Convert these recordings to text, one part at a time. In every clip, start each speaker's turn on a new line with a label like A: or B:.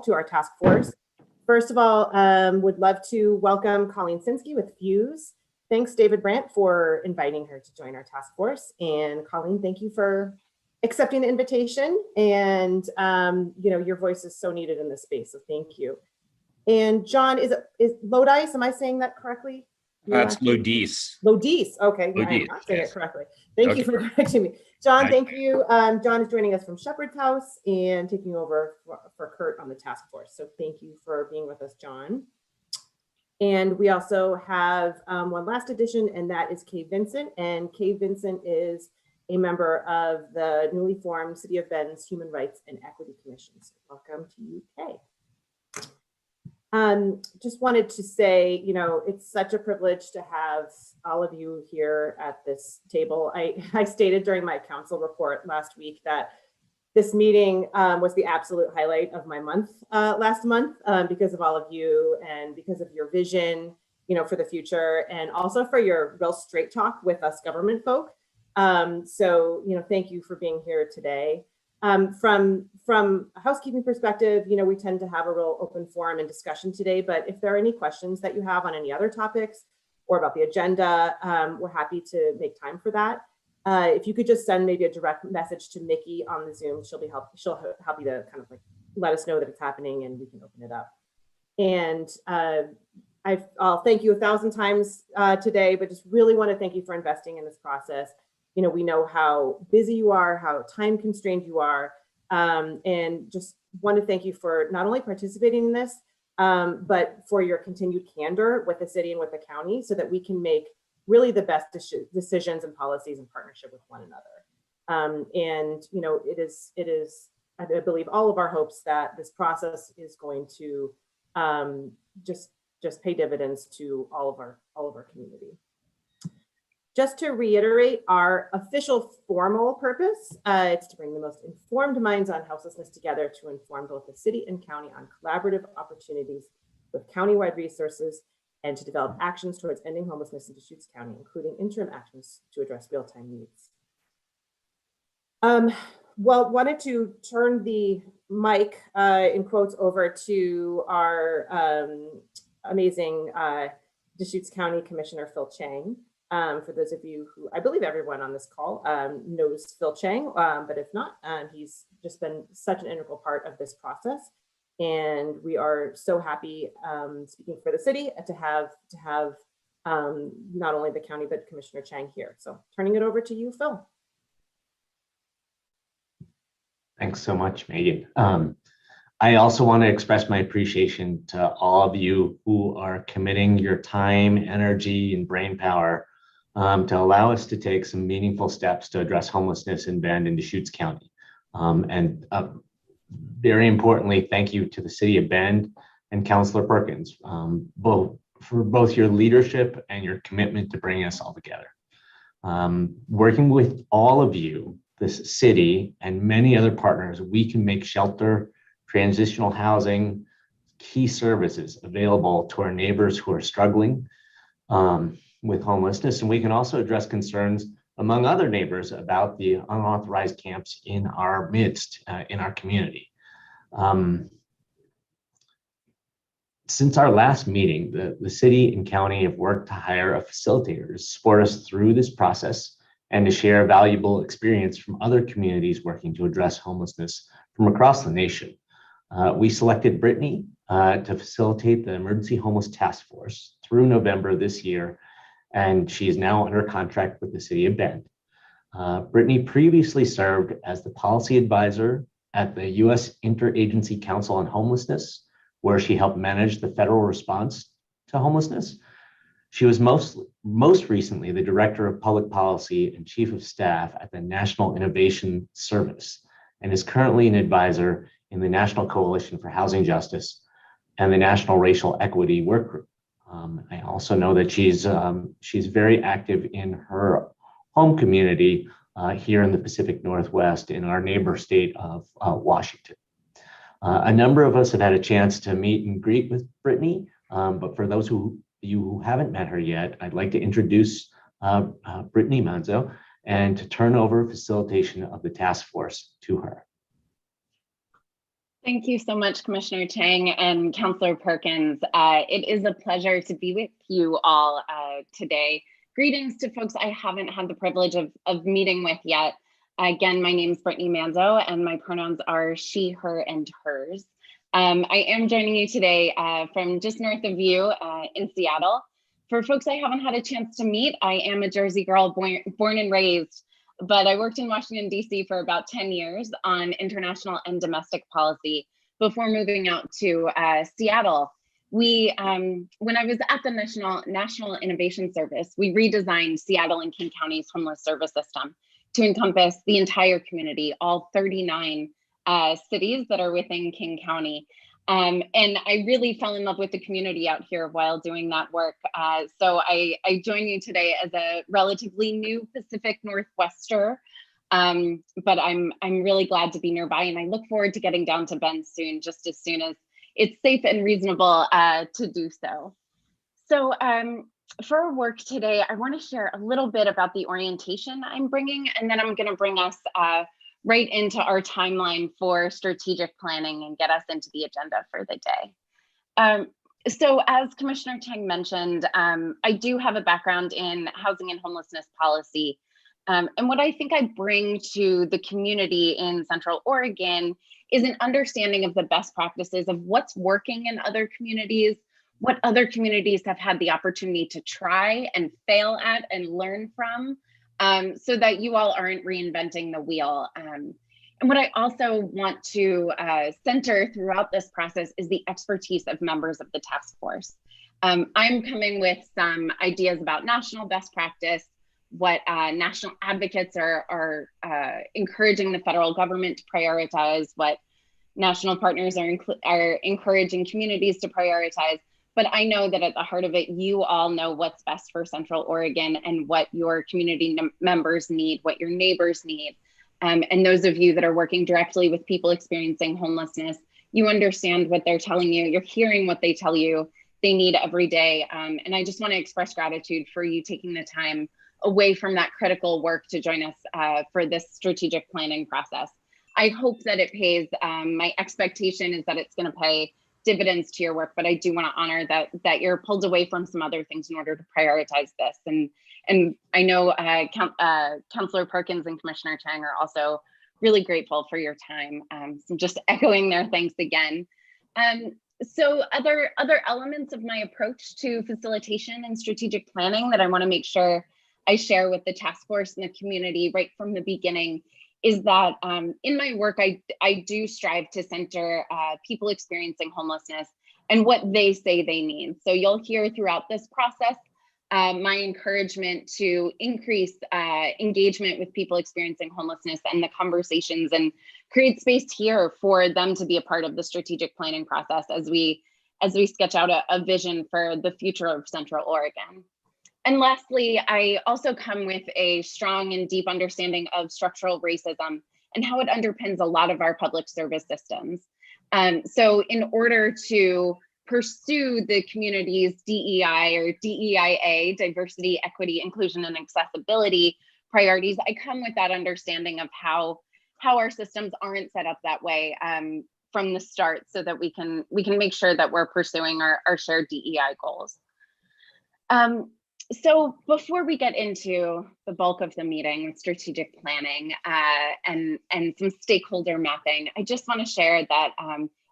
A: to our task force. First of all, would love to welcome Colleen Sinsky with Fuse. Thanks, David Brandt, for inviting her to join our task force. And Colleen, thank you for accepting the invitation. And your voice is so needed in this space, so thank you. And John, is Lodice? Am I saying that correctly?
B: It's Lodice.
A: Lodice. Okay,
B: Lodice,
A: I'm not saying
B: yes.
A: it correctly. Thank you for correcting me. John, thank you. John is joining us from Shepherd's House and taking over for Kurt on the task force. So thank you for being with us, John. And we also have one last addition, and that is Kay Vincent. And Kay Vincent is a member of the newly formed City of Bend's Human Rights and Equity Commission. So welcome to you, Kay. Just wanted to say, it's such a privilege to have all of you here at this table. I stated during my council report last week that this meeting was the absolute highlight of my month last month because of all of you and because of your vision, for the future, and also for your real straight talk with us government folk. So, thank you for being here today. From a housekeeping perspective, we tend to have a real open forum and discussion today, but if there are any questions that you have on any other topics or about the agenda, we're happy to make time for that. If you could just send maybe a direct message to Mickey on the Zoom, she'll help you to kind of like let us know that it's happening and we can open it up. And I'll thank you 1,000 times today, but just really want to thank you for investing in this process. We know how busy you are, how time constrained you are, and just want to thank you for not only participating in this, but for your continued candor with the city and with the county so that we can make really the best decisions and policies in partnership with one another. It is, I believe, all of our hopes that this process is going to just pay dividends to all of our community. Just to reiterate our official formal purpose, it's to bring the most informed minds on houselessness together to inform both the city and county on collaborative opportunities with countywide resources and to develop actions towards ending homelessness in Deschutes County, including interim actions to address real-time needs. Wanted to turn the mic in quotes over to our amazing Deschutes County Commissioner Phil Chang. For those of you who, I believe everyone on this call knows Phil Chang, but if not, he's just been such an integral part of this process. And we are so happy, speaking for the city, to have not only the county, but Commissioner Chang here. So turning it over to you, Phil.
C: Thanks so much, Megan. I also want to express my appreciation to all of you who are committing your time, energy, and brain power to allow us to take some meaningful steps to address homelessness in Bend and Deschutes County. Very importantly, thank you to the City of Bend and Councilor Perkins, for both your leadership and your commitment to bringing us all together. Working with all of you, this city, and many other partners, we can make shelter, transitional housing, key services available to our neighbors who are struggling with homelessness. And we can also address concerns among other neighbors about the unauthorized camps in our midst, in our community. Since our last meeting, the city and county have worked to hire a facilitator to support us through this process and to share valuable experience from other communities working to address homelessness from across the nation. We selected Brittany to facilitate the Emergency Homeless Task Force through November this year, and she is now under contract with the City of Bend. Brittany previously served as the policy advisor at the U.S. Interagency Council on Homelessness, where she helped manage the federal response to homelessness. She was most recently the Director of Public Policy and Chief of Staff at the National Innovation Service, and is currently an advisor in the National Coalition for Housing Justice and the National Racial Equity Workgroup. I also know that she's very active in her home community here in the Pacific Northwest in our neighbor state of Washington. A number of us have had a chance to meet and greet with Brittany, but for those of you who haven't met her yet, I'd like to introduce Brittany Manzo and to turn over facilitation of the task force to her.
D: Thank you so much, Commissioner Chang and Councillor Perkins. It is a pleasure to be with you all today. Greetings to folks I haven't had the privilege of meeting with yet. Again, my name is Brittany Manzo and my pronouns are she, her, and hers. I am joining you today from just north of you in Seattle. For folks I haven't had a chance to meet, I am a Jersey girl born and raised, but I worked in Washington, D.C. for about 10 years on international and domestic policy before moving out to Seattle. When I was at the National Innovation Service, we redesigned Seattle and King County's homeless service system to encompass the entire community, all 39 cities that are within King County. And I really fell in love with the community out here while doing that work. So I join you today as a relatively new Pacific Northwester, but I'm really glad to be nearby, and I look forward to getting down to Bend soon, just as soon as it's safe and reasonable to do so. So for our work today, I want to share a little bit about the orientation I'm bringing, and then I'm going to bring us right into our timeline for strategic planning and get us into the agenda for the day. So as Commissioner Chang mentioned, I do have a background in housing and homelessness policy. And what I think I bring to the community in Central Oregon is an understanding of the best practices of what's working in other communities, what other communities have had the opportunity to try and fail at and learn from, so that you all aren't reinventing the wheel. And what I also want to center throughout this process is the expertise of members of the task force. I'm coming with some ideas about national best practice, what national advocates are encouraging the federal government to prioritize, what national partners are encouraging communities to prioritize. But I know that at the heart of it, you all know what's best for Central Oregon and what your community members need, what your neighbors need. And those of you that are working directly with people experiencing homelessness, you understand what they're telling you, you're hearing what they tell you they need every day. And I just want to express gratitude for you taking the time away from that critical work to join us for this strategic planning process. I hope that it pays. My expectation is that it's going to pay dividends to your work, but I do want to honor that you're pulled away from some other things in order to prioritize this. And I know Councillor Perkins and Commissioner Chang are also really grateful for your time. So just echoing their thanks again. So other elements of my approach to facilitation and strategic planning that I want to make sure I share with the task force and the community right from the beginning is that in my work, I do strive to center people experiencing homelessness and what they say they need. So you'll hear throughout this process my encouragement to increase engagement with people experiencing homelessness and the conversations, and create space here for them to be a part of the strategic planning process as we sketch out a vision for the future of Central Oregon. And lastly, I also come with a strong and deep understanding of structural racism and how it underpins a lot of our public service systems. So in order to pursue the community's DEI or DEIA, diversity, equity, inclusion, and accessibility priorities, I come with that understanding of how our systems aren't set up that way from the start, so that we can make sure that we're pursuing our shared DEI goals. So before we get into the bulk of the meeting, strategic planning and some stakeholder mapping, I just want to share that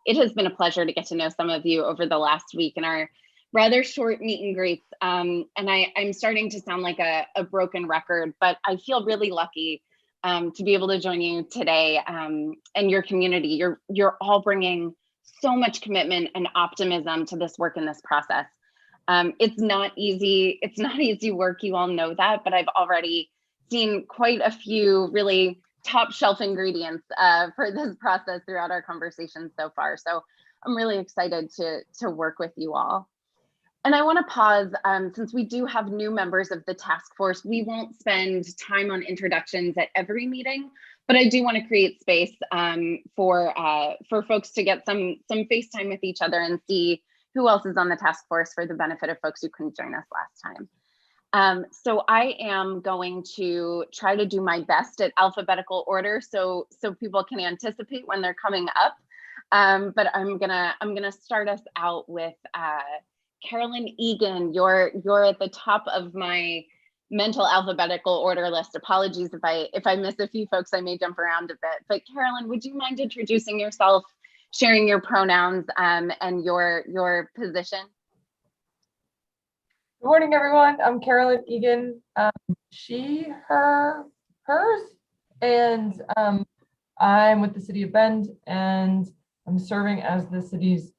D: it has been a pleasure to get to know some of you over the last week in our rather short meet and greets. And I'm starting to sound like a broken record, but I feel really lucky to be able to join you today and your community. You're all bringing so much commitment and optimism to this work in this process. It's not easy. It's not easy work. You all know that, but I've already seen quite a few really top shelf ingredients for this process throughout our conversations so far. So I'm really excited to work with you all. And I want to pause, since we do have new members of the task force, we won't spend time on introductions at every meeting, but I do want to create space for folks to get some face time with each other and see who else is on the task force for the benefit of folks who couldn't join us last time. So I am going to try to do my best at alphabetical order so people can anticipate when they're coming up. But I'm gonna start us out with Carolyn Egan. You're at the top of my mental alphabetical order list. Apologies if I miss a few folks, I may jump around a bit. But Carolyn, would you mind introducing yourself, sharing your pronouns and your position?
E: Good morning, everyone. I'm Carolyn Egan. She, her, hers, and I'm with the City of Bend, and I'm serving as the city's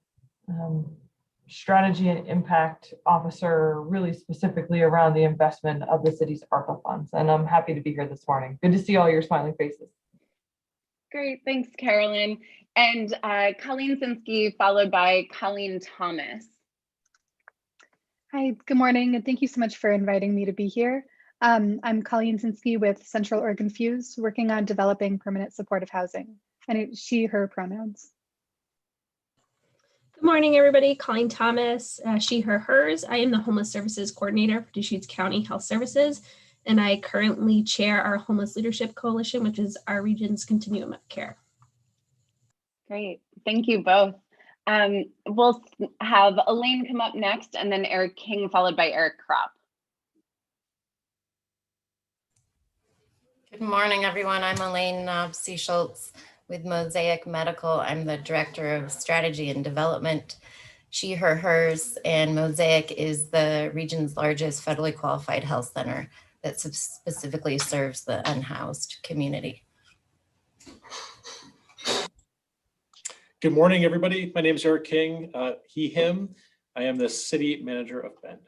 E: strategy and impact officer, really specifically around the investment of the city's ARPA funds. And I'm happy to be here this morning. Good to see all your smiling faces.
D: Great, thanks, Carolyn. And Colleen Sinsky, followed by Colleen Thomas.
F: Hi, good morning, and thank you so much for inviting me to be here. I'm Colleen Sinsky with Central Oregon Fuse, working on developing permanent supportive housing, and it's she, her pronouns.
G: Good morning, everybody. Colleen Thomas, she, her, hers. I am the Homeless Services Coordinator for Deschutes County Health Services, and I currently chair our Homeless Leadership Coalition, which is our region's continuum of care.
D: Great, thank you both. We'll have Elaine come up next, and then Eric King, followed by Eric Kropp.
H: Good morning, everyone. I'm Elaine C Schultz with Mosaic Medical. I'm the Director of Strategy and Development, she, her, hers, and Mosaic is the region's largest federally qualified health center that specifically serves the unhoused community.
I: Good morning, everybody. My name is Eric King, he, him. I am the City Manager of Bend.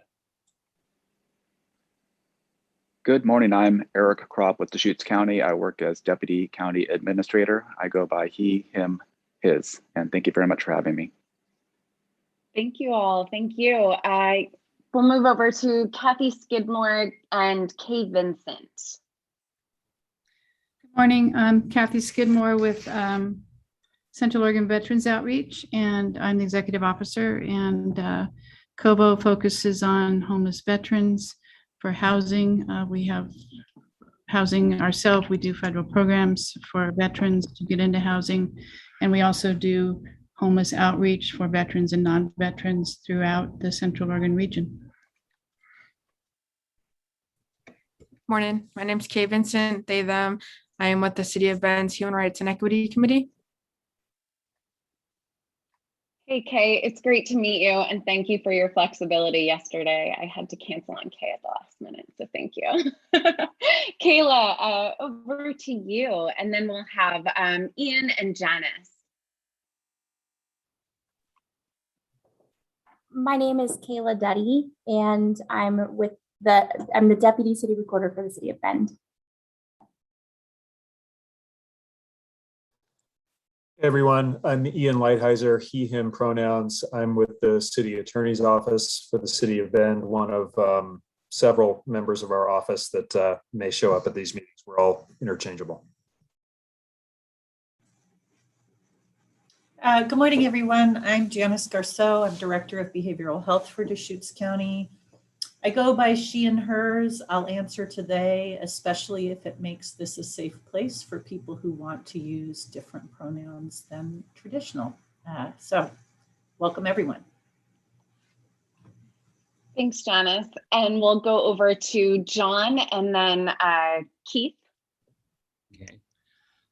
J: Good morning, I'm Eric Kropp with Deschutes County. I work as Deputy County Administrator. I go by he, him, his, and thank you very much for having me.
D: Thank you all, thank you. We'll move over to Kathy Skidmore and Kay Vincent.
K: Good morning, I'm Kathy Skidmore with Central Oregon Veterans Outreach, and I'm the Executive Officer, and COVO focuses on homeless veterans. For housing, we have housing ourselves. We do federal programs for veterans to get into housing. And we also do homeless outreach for veterans and non-veterans throughout the Central Oregon region.
L: Morning, my name is Kay Vincent, they, them. I am with the City of Bend's Human Rights and Equity Committee.
D: Hey Kay, it's great to meet you and thank you for your flexibility yesterday. I had to cancel on Kay at the last minute, so thank you. Kayla, over to you, and then we'll have Ian and Janice.
M: My name is Kayla Duddy, and I'm the Deputy City Recorder for the City of Bend.
I: Hey everyone, I'm Ian Lighthizer, he, him pronouns. I'm with the City Attorney's Office for the City of Bend, one of several members of our office that may show up at these meetings. We're all interchangeable.
N: Good morning, everyone. I'm Janice Garceau. I'm Director of Behavioral Health for Deschutes County. I go by she and hers. I'll answer to they, especially if it makes this a safe place for people who want to use different pronouns than traditional. So welcome, everyone.
D: Thanks, Janice. And we'll go over to John and then Keith.
B: Okay.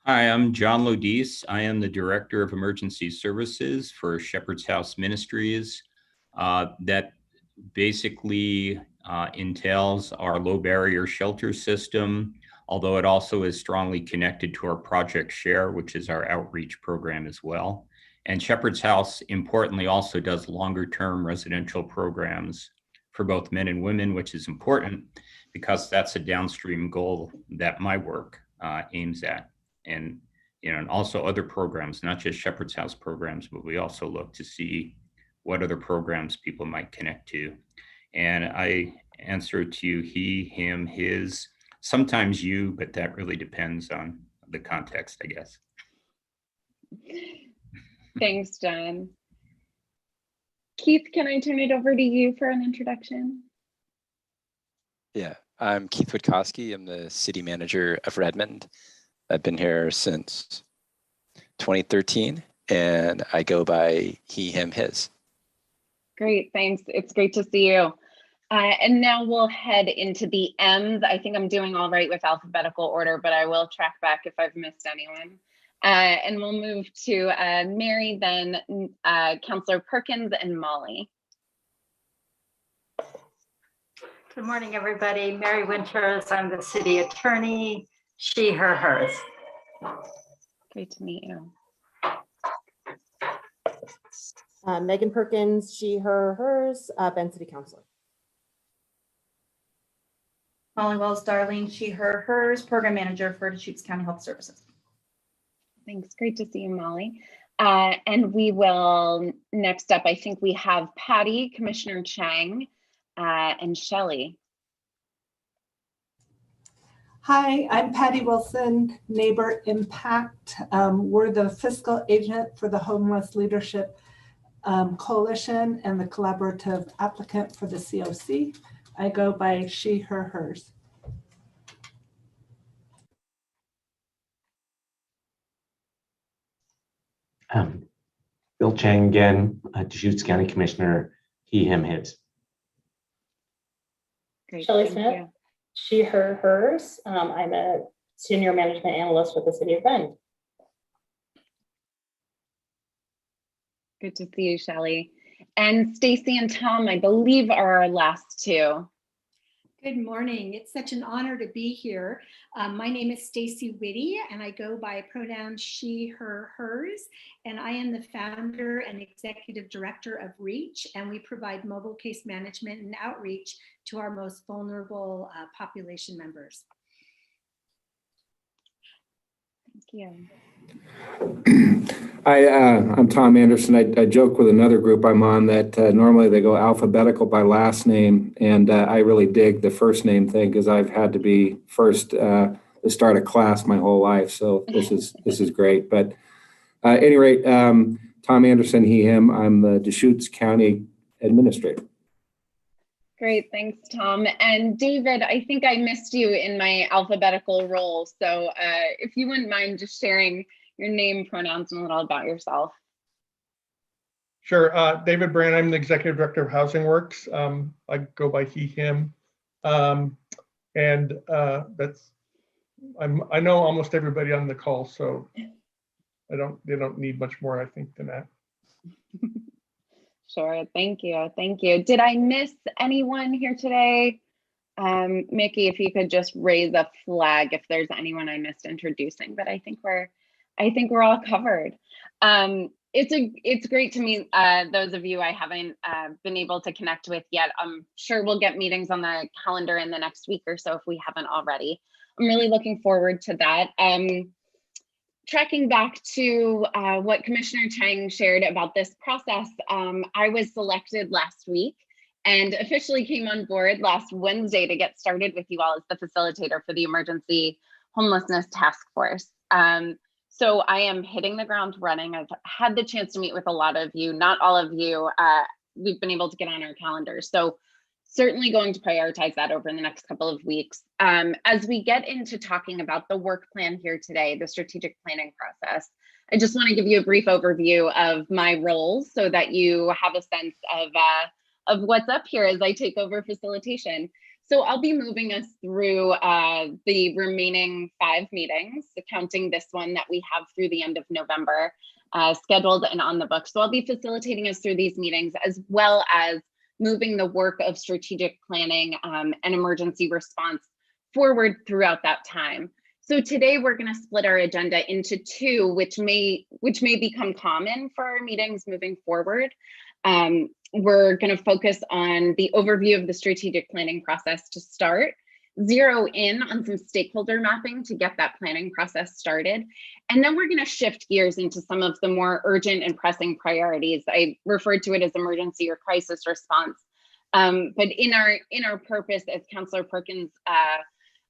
B: Hi, I'm John Lodice. I am the Director of Emergency Services for Shepherd's House Ministries. That basically entails our low barrier shelter system, although it also is strongly connected to our Project Share, which is our outreach program as well. And Shepherd's House, importantly, also does longer term residential programs for both men and women, which is important because that's a downstream goal that my work aims at. And and also other programs, not just Shepherd's House programs, but we also look to see what other programs people might connect to. And I answer to he, him, his, sometimes you, but that really depends on the context, I guess.
D: Thanks, John. Keith, can I turn it over to you for an introduction?
O: Yeah, I'm Keith Witkowski. I'm the city manager of Redmond. I've been here since 2013, and I go by he, him, his.
D: Great, thanks. It's great to see you. And now we'll head into the M's. I think I'm doing all right with alphabetical order, but I will track back if I've missed anyone. And we'll move to Mary, then Councillor Perkins and Molly.
P: Good morning, everybody. Mary Winters, I'm the city attorney, she, her, hers.
D: Great to meet you.
A: Megan Perkins, she, her, hers, Bend City Councilor.
Q: Molly Wells Darling, she, her, hers, program manager for Deschutes County Health Services.
D: Thanks, great to see you, Molly. And we will, next up, I think we have Patty, Commissioner Chang, and Shelley.
R: Hi, I'm Patty Wilson, Neighbor Impact. We're the fiscal agent for the Homeless Leadership Coalition and the collaborative applicant for the COC. I go by she, her, hers.
C: Bill Chang again, Deschutes County Commissioner, he, him, his.
D: Great,
S: Shelley
D: thank
S: Smith,
D: you.
S: she, her, hers. I'm a senior management analyst with the City of Bend.
D: Good to see you, Shelley. And Stacy and Tom, I believe, are our last two.
T: Good morning. It's such an honor to be here. My name is Stacy Whitty, and I go by pronouns she, her, hers, and I am the founder and executive director of REACH, and we provide mobile case management and outreach to our most vulnerable population members.
D: Thank you.
U: I'm Tom Anderson. I joke with another group I'm on that normally they go alphabetical by last name, and I really dig the first name thing because I've had to be first to start a class my whole life. So this is great. But at any rate, Tom Anderson, he, him. I'm the Deschutes County Administrator.
D: Great, thanks, Tom. And David, I think I missed you in my alphabetical role. So if you wouldn't mind just sharing your name, pronouns, and a little about yourself.
V: Sure. David Brand, I'm the Executive Director of Housing Works. I go by he, him. I know almost everybody on the call, so they don't need much more, I think, than that.
D: Sure, thank you, thank you. Did I miss anyone here today? Mickey, if you could just raise a flag if there's anyone I missed introducing, but I think we're all covered. It's great to meet those of you I haven't been able to connect with yet. I'm sure we'll get meetings on the calendar in the next week or so if we haven't already. I'm really looking forward to that. Tracking back to what Commissioner Chang shared about this process, I was selected last week and officially came on board last Wednesday to get started with you all as the facilitator for the Emergency Homelessness Task Force. So I am hitting the ground running. I've had the chance to meet with a lot of you, not all of you. We've been able to get on our calendars. So certainly going to prioritize that over the next couple of weeks. As we get into talking about the work plan here today, the strategic planning process, I just want to give you a brief overview of my roles so that you have a sense of what's up here as I take over facilitation. So I'll be moving us through the remaining 5 meetings, counting this one that we have through the end of November, scheduled and on the book. So I'll be facilitating us through these meetings, as well as moving the work of strategic planning and emergency response forward throughout that time. So today we're going to split our agenda into 2, which may become common for our meetings moving forward. We're going to focus on the overview of the strategic planning process to start, zero in on some stakeholder mapping to get that planning process started. And then we're going to shift gears into some of the more urgent and pressing priorities. I referred to it as emergency or crisis response. But in our purpose, as Councillor Perkins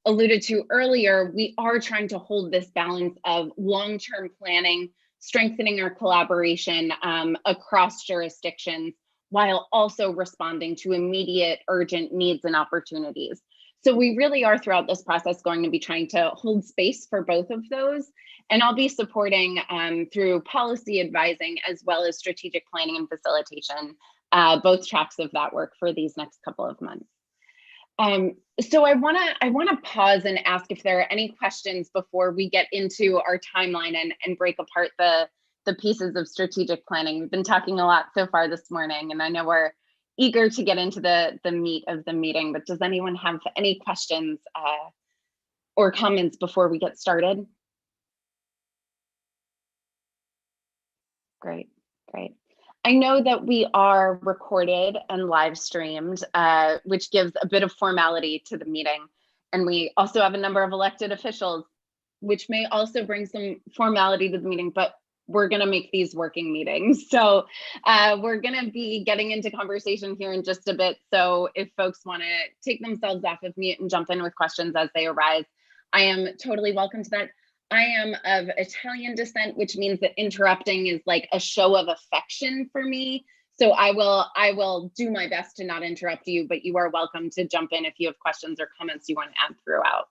D: alluded to earlier, we are trying to hold this balance of long-term planning, strengthening our collaboration across jurisdictions, while also responding to immediate urgent needs and opportunities. So we really are throughout this process going to be trying to hold space for both of those. And I'll be supporting through policy advising as well as strategic planning and facilitation, both tracks of that work for these next couple of months. So I wanna pause and ask if there are any questions before we get into our timeline and break apart the pieces of strategic planning. We've been talking a lot so far this morning, and I know we're eager to get into the meat of the meeting, but does anyone have any questions or comments before we get started? Great. I know that we are recorded and live streamed, which gives a bit of formality to the meeting. And we also have a number of elected officials, which may also bring some formality to the meeting, but we're going to make these working meetings. So we're going to be getting into conversation here in just a bit. So if folks want to take themselves off of mute and jump in with questions as they arise, I am totally welcome to that. I am of Italian descent, which means that interrupting is like a show of affection for me. So I will do my best to not interrupt you, but you are welcome to jump in if you have questions or comments you want to add throughout.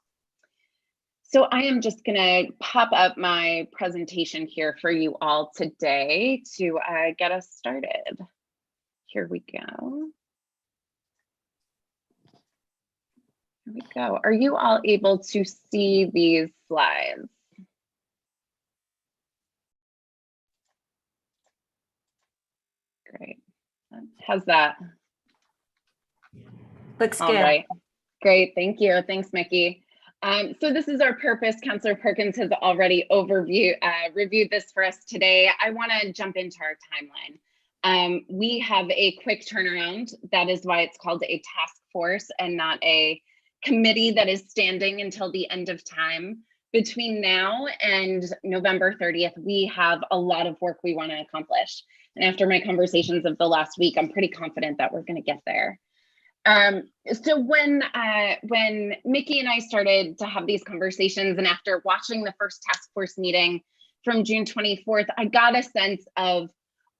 D: So I am just gonna pop up my presentation here for you all today to get us started. Here we go. Here we go. Are you all able to see these slides? Great. How's that?
P: Looks
D: All
P: good.
D: right. Great. Thank you. Thanks, Mickey. So this is our purpose. Councillor Perkins has already reviewed this for us today. I want to jump into our timeline. We have a quick turnaround. That is why it's called a task force and not a committee that is standing until the end of time. Between now and November 30th, we have a lot of work we want to accomplish. And after my conversations of the last week, I'm pretty confident that we're going to get there. So when Mickey and I started to have these conversations, and after watching the first task force meeting from June 24th, I got a sense of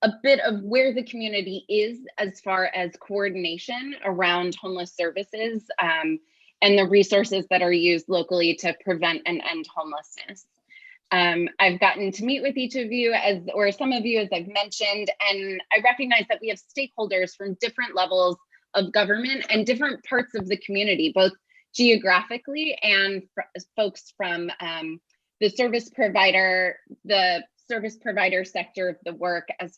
D: a bit of where the community is as far as coordination around homeless services and the resources that are used locally to prevent and end homelessness. I've gotten to meet with each of you or some of you, as I've mentioned, and I recognize that we have stakeholders from different levels of government and different parts of the community, both geographically and folks from the service provider sector of the work, as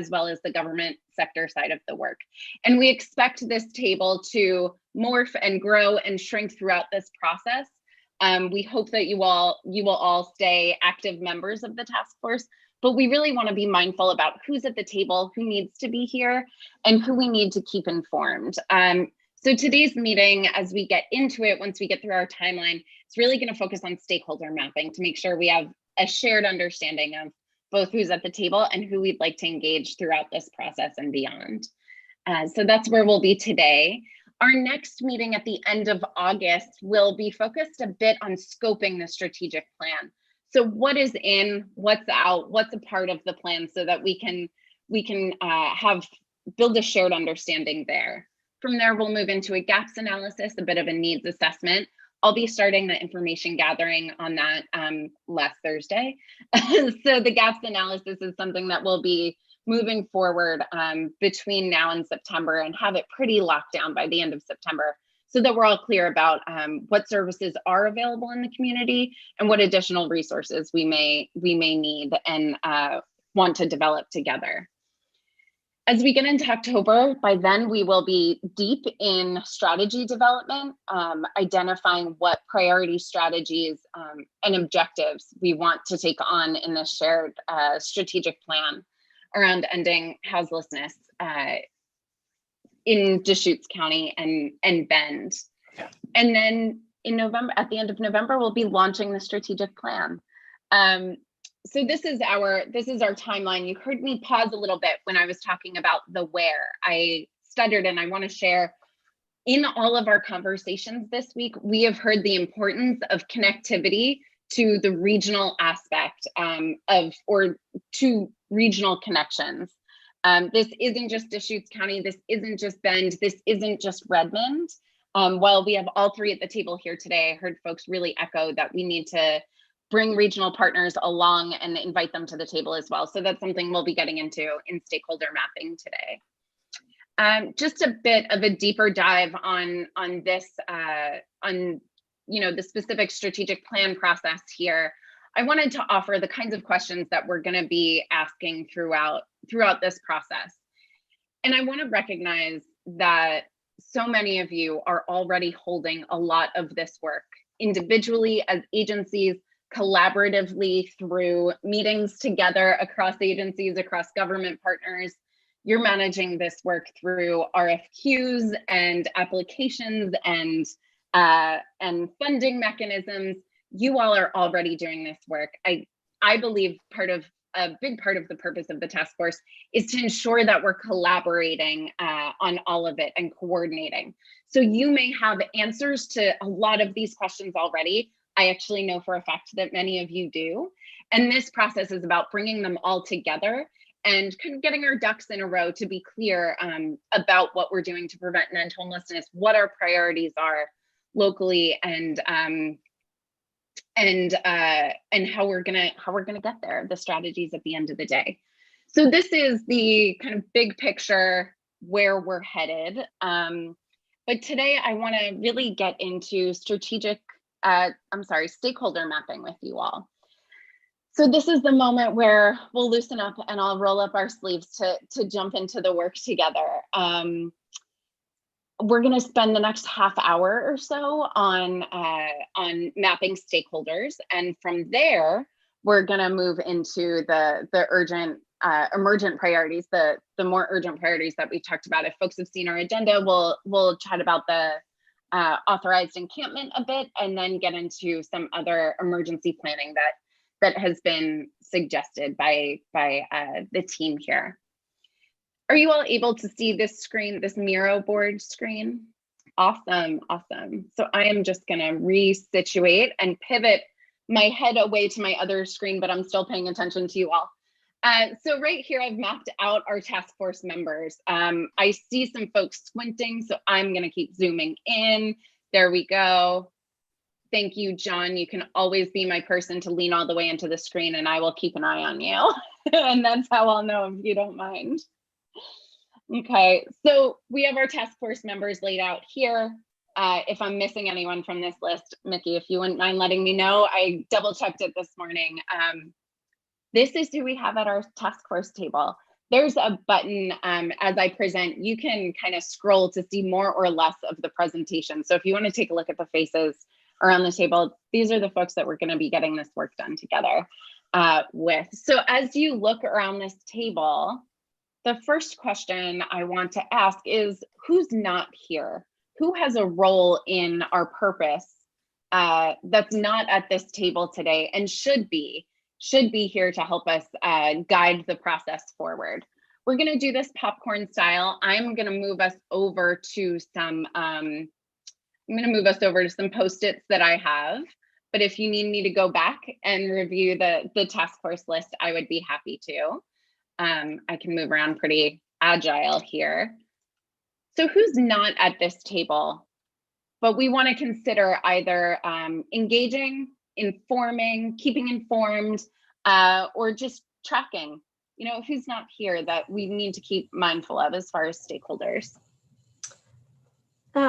D: well as the government sector side of the work. And we expect this table to morph and grow and shrink throughout this process. We hope that you will all stay active members of the task force, but we really want to be mindful about who's at the table, who needs to be here, and who we need to keep informed. So today's meeting, as we get into it, once we get through our timeline, it's really going to focus on stakeholder mapping to make sure we have a shared understanding of both who's at the table and who we'd like to engage throughout this process and beyond. So that's where we'll be today. Our next meeting at the end of August will be focused a bit on scoping the strategic plan. So what is in, what's out, what's a part of the plan so that we can build a shared understanding there. From there, we'll move into a gaps analysis, a bit of a needs assessment. I'll be starting the information gathering on that last Thursday. So the gaps analysis is something that will be moving forward between now and September and have it pretty locked down by the end of September so that we're all clear about what services are available in the community and what additional resources we may need and want to develop together. As we get into October, by then we will be deep in strategy development, identifying what priority strategies and objectives we want to take on in this shared strategic plan around ending houselessness in Deschutes County and Bend. And then in November, at the end of November, we'll be launching the strategic plan. So this is our timeline. You heard me pause a little bit when I was talking about the where. I stuttered, and I want to share, in all of our conversations this week, we have heard the importance of connectivity to the regional aspect to regional connections. This isn't just Deschutes County, this isn't just Bend, this isn't just Redmond. While we have all three at the table here today, I heard folks really echo that we need to bring regional partners along and invite them to the table as well. So that's something we'll be getting into in stakeholder mapping today. Just a bit of a deeper dive on this, the specific strategic plan process here. I wanted to offer the kinds of questions that we're going to be asking throughout this process. And I want to recognize that so many of you are already holding a lot of this work individually as agencies, collaboratively through meetings together across agencies, across government partners. You're managing this work through RFQs and applications and funding mechanisms. You all are already doing this work. I believe a big part of the purpose of the task force is to ensure that we're collaborating on all of it and coordinating. So you may have answers to a lot of these questions already. I actually know for a fact that many of you do. And this process is about bringing them all together and kind of getting our ducks in a row to be clear about what we're doing to prevent and end homelessness, what our priorities are locally, and how we're gonna get there, the strategies at the end of the day. So this is the kind of big picture where we're headed. But today I want to really get into stakeholder mapping with you all. So this is the moment where we'll loosen up and I'll roll up our sleeves to jump into the work together. We're going to spend the next half hour or so on mapping stakeholders, and from there we're going to move into the urgent emergent priorities, the more urgent priorities that we talked about. If folks have seen our agenda, we'll chat about the authorized encampment a bit, and then get into some other emergency planning that has been suggested by the team here. Are you all able to see this screen, this Miro board screen? Awesome, awesome. So I am just gonna resituate and pivot my head away to my other screen, but I'm still paying attention to you all. So right here, I've mapped out our task force members. I see some folks squinting, so I'm gonna keep zooming in. There we go. Thank you, John. You can always be my person to lean all the way into the screen and I will keep an eye on you. And that's how I'll know if you don't mind. Okay, so we have our task force members laid out here. If I'm missing anyone from this list, Mickey, if you wouldn't mind letting me know, I double checked it this morning. This is who we have at our task force table. There's a button as I present, you can kind of scroll to see more or less of the presentation. So if you want to take a look at the faces around the table, these are the folks that we're going to be getting this work done together with. So as you look around this table, the first question I want to ask is, who's not here? Who has a role in our purpose that's not at this table today and should be here to help us guide the process forward? We're going to do this popcorn style. I'm going to move us over to some Post-its that I have. But if you need me to go back and review the task force list, I would be happy to. I can move around pretty agile here. So who's not at this table, but we want to consider either engaging, informing, keeping informed, or just tracking, who's not here that we need to keep mindful of as far as stakeholders.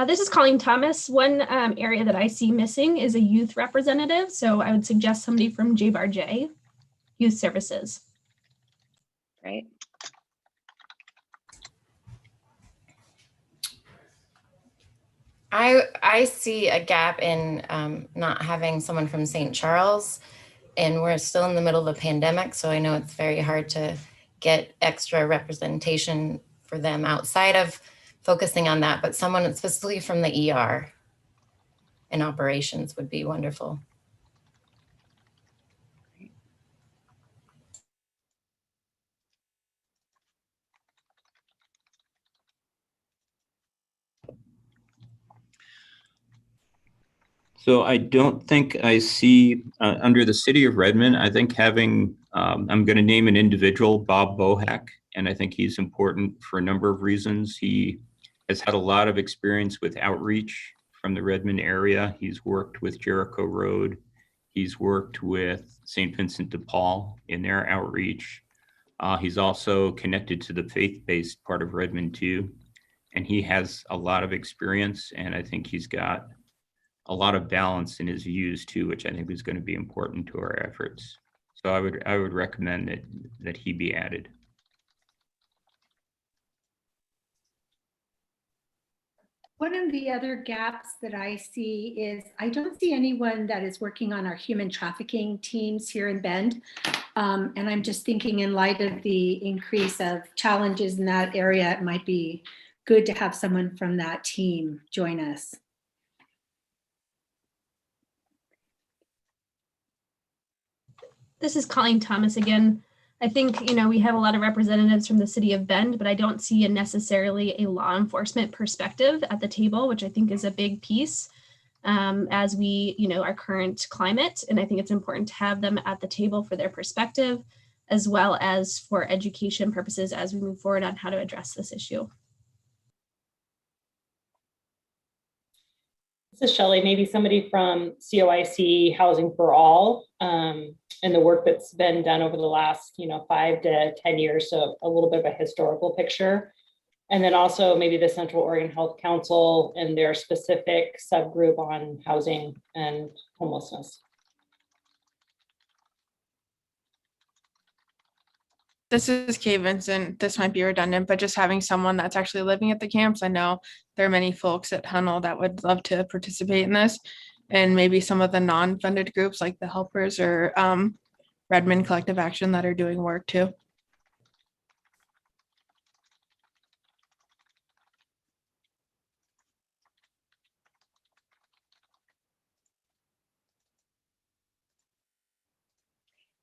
G: This is Colleen Thomas. One area that I see missing is a youth representative. So I would suggest somebody from JBARJ, Youth Services.
D: Right.
H: I see a gap in not having someone from St. Charles, and we're still in the middle of a pandemic, so I know it's very hard to get extra representation for them outside of focusing on that, but someone specifically from the ER and operations would be wonderful.
B: So I don't think I see under the city of Redmond, I think having, I'm going to name an individual, Bob Bohack, and I think he's important for a number of reasons. He has had a lot of experience with outreach from the Redmond area. He's worked with Jericho Road. He's worked with St. Vincent de Paul in their outreach. He's also connected to the faith-based part of Redmond too. And he has a lot of experience, and I think he's got a lot of balance in his views too, which I think is going to be important to our efforts. So I would recommend that he be added.
T: One of the other gaps that I see is I don't see anyone that is working on our human trafficking teams here in Bend. And I'm just thinking in light of the increase of challenges in that area, it might be good to have someone from that team join us.
G: This is Colleen Thomas again. I think, we have a lot of representatives from the city of Bend, but I don't see necessarily a law enforcement perspective at the table, which I think is a big piece as we, our current climate. And I think it's important to have them at the table for their perspective, as well as for education purposes as we move forward on how to address this issue.
S: This is Shelley, maybe somebody from COIC Housing for All and the work that's been done over the last 5 to 10 years. So a little bit of a historical picture. And then also maybe the Central Oregon Health Council and their specific subgroup on housing and homelessness.
L: This is Kay Vincent. This might be redundant, but just having someone that's actually living at the camps. I know there are many folks at Hunnell that would love to participate in this, and maybe some of the non-funded groups like the Helpers or Redmond Collective Action that are doing work too.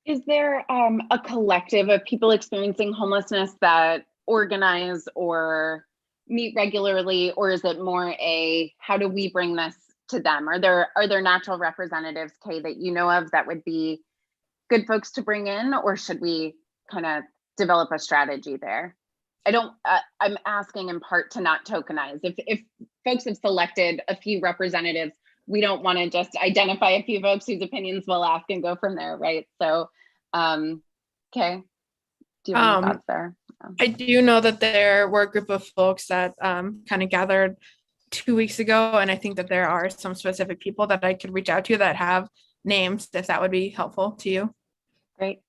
D: Is there a collective of people experiencing homelessness that organize or meet regularly, or is it more a how do we bring this to them? Are there natural representatives, Kay, that you know of that would be good folks to bring in, or should we kind of develop a strategy there? I'm asking in part to not tokenize. If folks have selected a few representatives, we don't want to just identify a few folks whose opinions we'll ask and go from there, right? So, Kay, do you have any thoughts there?
L: I do know that there were a group of folks that kind of gathered 2 weeks ago, and I think that there are some specific people that I could reach out to that have names, if that would be helpful to you.
D: Great.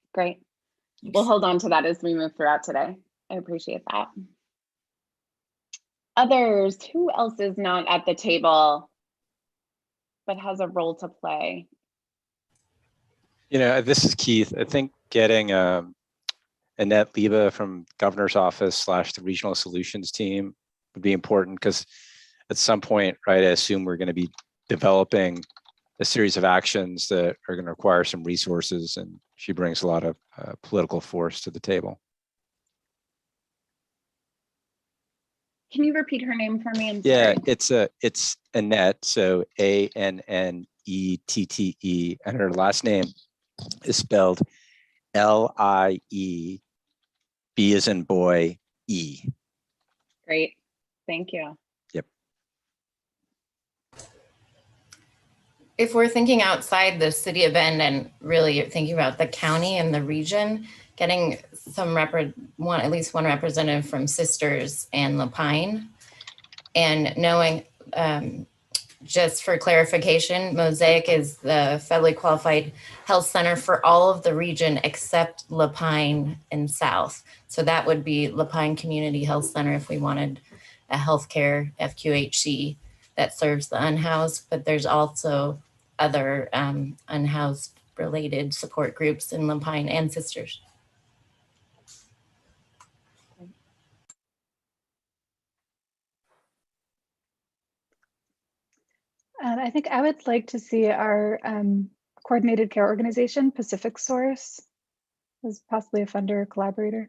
D: We'll hold on to that as we move throughout today. I appreciate that. Others, who else is not at the table but has a role to play?
O: This is Keith. I think getting Annette Leva from Governor's Office / the Regional Solutions team would be important, because at some point, right, I assume we're going to be developing a series of actions that are going to require some resources, and she brings a lot of political force to the table.
D: Can you repeat her name for me?
O: Yeah, it's Annette, so Annette, and her last name is spelled Lie, B as in boy, E.
D: Great, thank you.
O: Yep.
H: If we're thinking outside the city of Bend and really thinking about the county and the region, getting at least one representative from Sisters and Lapine, and knowing, just for clarification, Mosaic is the federally qualified health center for all of the region except Lapine and South. So that would be Lapine Community Health Center if we wanted a healthcare FQHC that serves the unhoused, but there's also other unhoused related support groups in Lapine and Sisters.
E: I think I would like to see our coordinated care organization, Pacific Source, as possibly a funder or collaborator.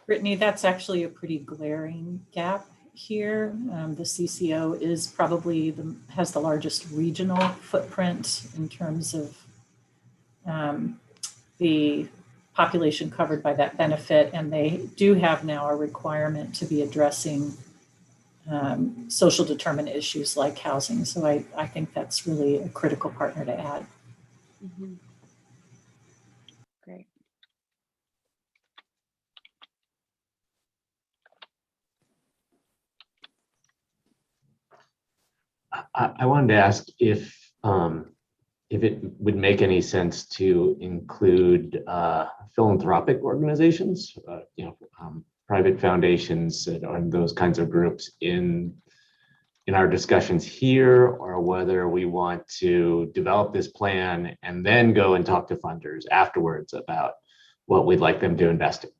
N: Brittany, that's actually a pretty glaring gap here. The CCO is probably has the largest regional footprint in terms of the population covered by that benefit, and they do have now a requirement to be addressing social determinant issues like housing. So I think that's really a critical partner to add.
D: Mm-hmm. Great.
C: I wanted to ask if it would make any sense to include philanthropic organizations, private foundations and those kinds of groups in our discussions here, or whether we want to develop this plan and then go and talk to funders afterwards about what we'd like them to invest in.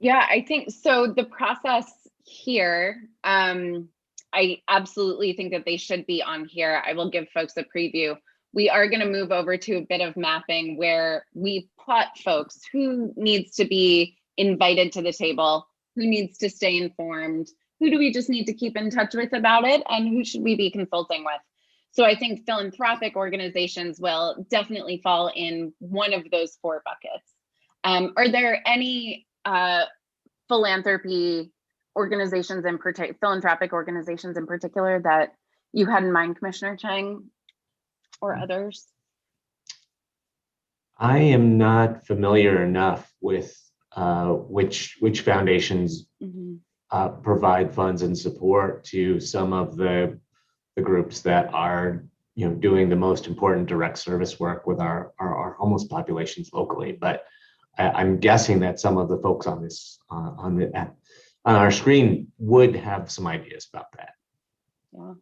D: Yeah, I think so. The process here, I absolutely think that they should be on here. I will give folks a preview. We are going to move over to a bit of mapping where we plot folks who needs to be invited to the table, who needs to stay informed, who do we just need to keep in touch with about it, and who should we be consulting with. So I think philanthropic organizations will definitely fall in one of those 4 buckets. Are there any philanthropy organizations in particular, philanthropic organizations in particular, that you had in mind, Commissioner Chang, or others?
C: I am not familiar enough with which foundations provide funds and support to some of the groups that are doing the most important direct service work with our homeless populations locally. But I'm guessing that some of the folks on this on our screen would have some ideas about that.
D: Yeah.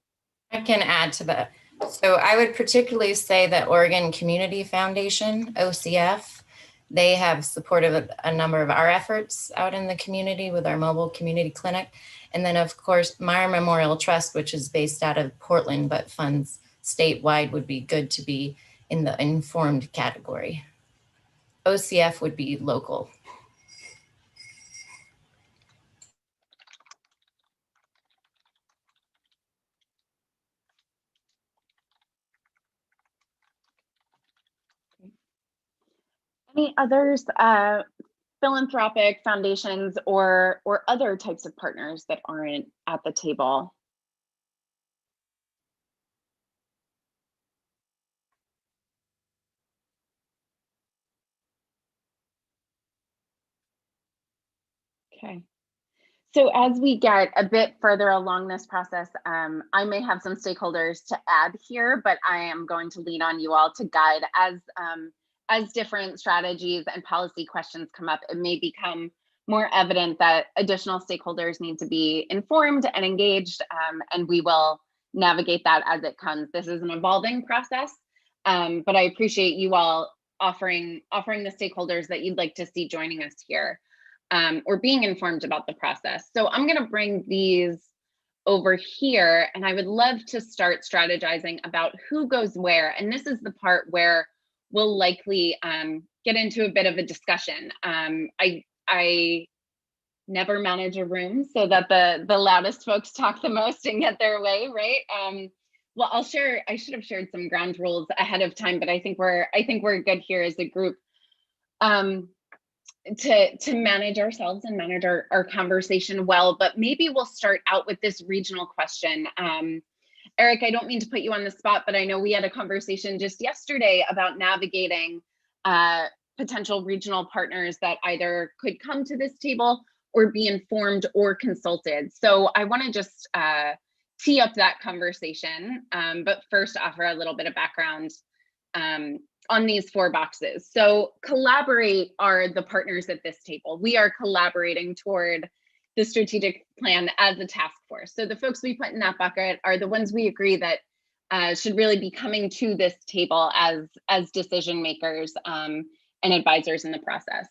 H: I can add to that. So I would particularly say that Oregon Community Foundation, OCF, they have supported a number of our efforts out in the community with our mobile community clinic. And then of course, Meyer Memorial Trust, which is based out of Portland, but funds statewide, would be good to be in the informed category. OCF would be local.
D: Any others, philanthropic foundations or other types of partners that aren't at the table? Okay. So as we get a bit further along this process, I may have some stakeholders to add here, but I am going to lean on you all to guide as different strategies and policy questions come up. It may become more evident that additional stakeholders need to be informed and engaged, and we will navigate that as it comes. This is an evolving process, but I appreciate you all offering the stakeholders that you'd like to see joining us here. Or being informed about the process. So I'm going to bring these over here, and I would love to start strategizing about who goes where. And this is the part where we'll likely get into a bit of a discussion. I never manage a room so that the loudest folks talk the most and get their way, right? Well, I should have shared some ground rules ahead of time, but I think we're good here as a group. To manage ourselves and manage our conversation well, but maybe we'll start out with this regional question. Eric, I don't mean to put you on the spot, but I know we had a conversation just yesterday about navigating potential regional partners that either could come to this table or be informed or consulted. So I want to just tee up that conversation, but first offer a little bit of background on these 4 boxes. So collaborate are the partners at this table. We are collaborating toward the strategic plan as a task force. So the folks we put in that bucket are the ones we agree that should really be coming to this table as decision makers and advisors in the process.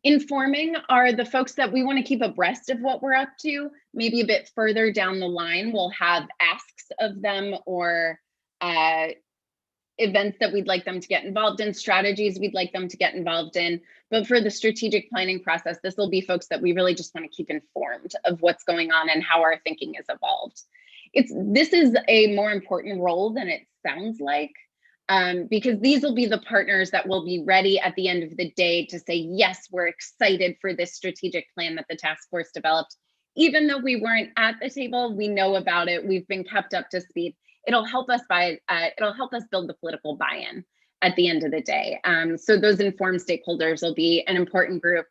D: Informing are the folks that we want to keep abreast of what we're up to. Maybe a bit further down the line, we'll have asks of them or events that we'd like them to get involved in, strategies we'd like them to get involved in. But for the strategic planning process, this will be folks that we really just want to keep informed of what's going on and how our thinking has evolved. This is a more important role than it sounds like, because these will be the partners that will be ready at the end of the day to say, yes, we're excited for this strategic plan that the task force developed. Even though we weren't at the table, we know about it. We've been kept up to speed. It'll help us build the political buy-in at the end of the day. So those informed stakeholders will be an important group,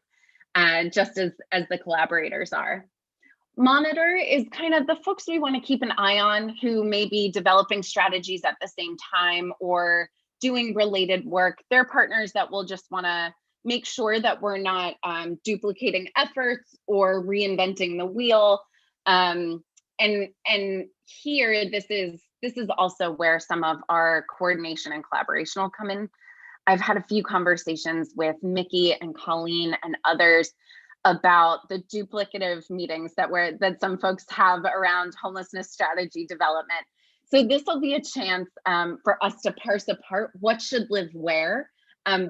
D: just as the collaborators are. Monitor is kind of the folks we want to keep an eye on who may be developing strategies at the same time or doing related work. They're partners that will just want to make sure that we're not duplicating efforts or reinventing the wheel. And here, this is also where some of our coordination and collaboration will come in. I've had a few conversations with Mickey and Colleen and others about the duplicative meetings that some folks have around homelessness strategy development. So this will be a chance for us to parse apart what should live where,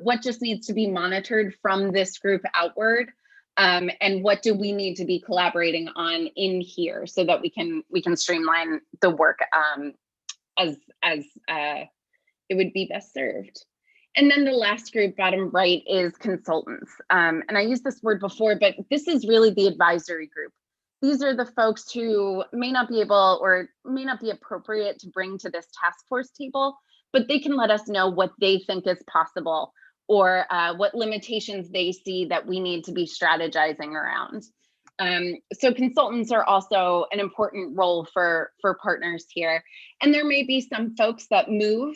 D: what just needs to be monitored from this group outward, and what do we need to be collaborating on in here so that we can streamline the work as it would be best served. And then the last group, bottom right, is consultants. And I used this word before, but this is really the advisory group. These are the folks who may not be able or may not be appropriate to bring to this task force table, but they can let us know what they think is possible or what limitations they see that we need to be strategizing around. So consultants are also an important role for partners here. And there may be some folks that move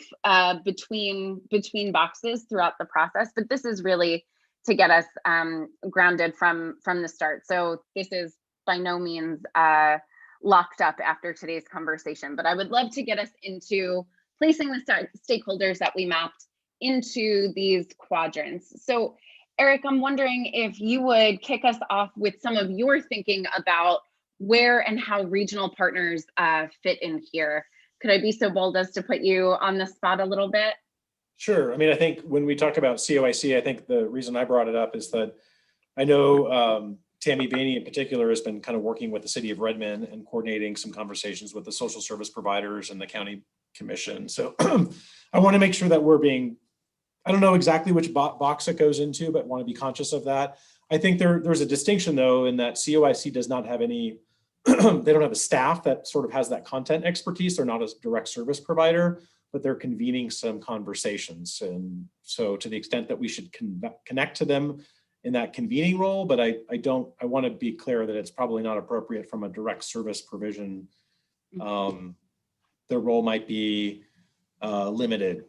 D: between boxes throughout the process, but this is really to get us grounded from the start. So this is by no means locked up after today's conversation, but I would love to get us into placing the stakeholders that we mapped into these quadrants. So Eric, I'm wondering if you would kick us off with some of your thinking about where and how regional partners fit in here. Could I be so bold as to put you on the spot a little bit?
I: Sure. I mean, I think when we talk about COIC, I think the reason I brought it up is that I know Tammy Vaney in particular has been kind of working with the city of Redmond and coordinating some conversations with the social service providers and the county commission. So I want to make sure that we're being, I don't know exactly which box it goes into, but want to be conscious of that. I think there's a distinction though, in that COIC does not have any, they don't have a staff that sort of has that content expertise. They're not a direct service provider, but they're convening some conversations. And so to the extent that we should connect to them in that convening role, but I want to be clear that it's probably not appropriate from a direct service provision. Their role might be limited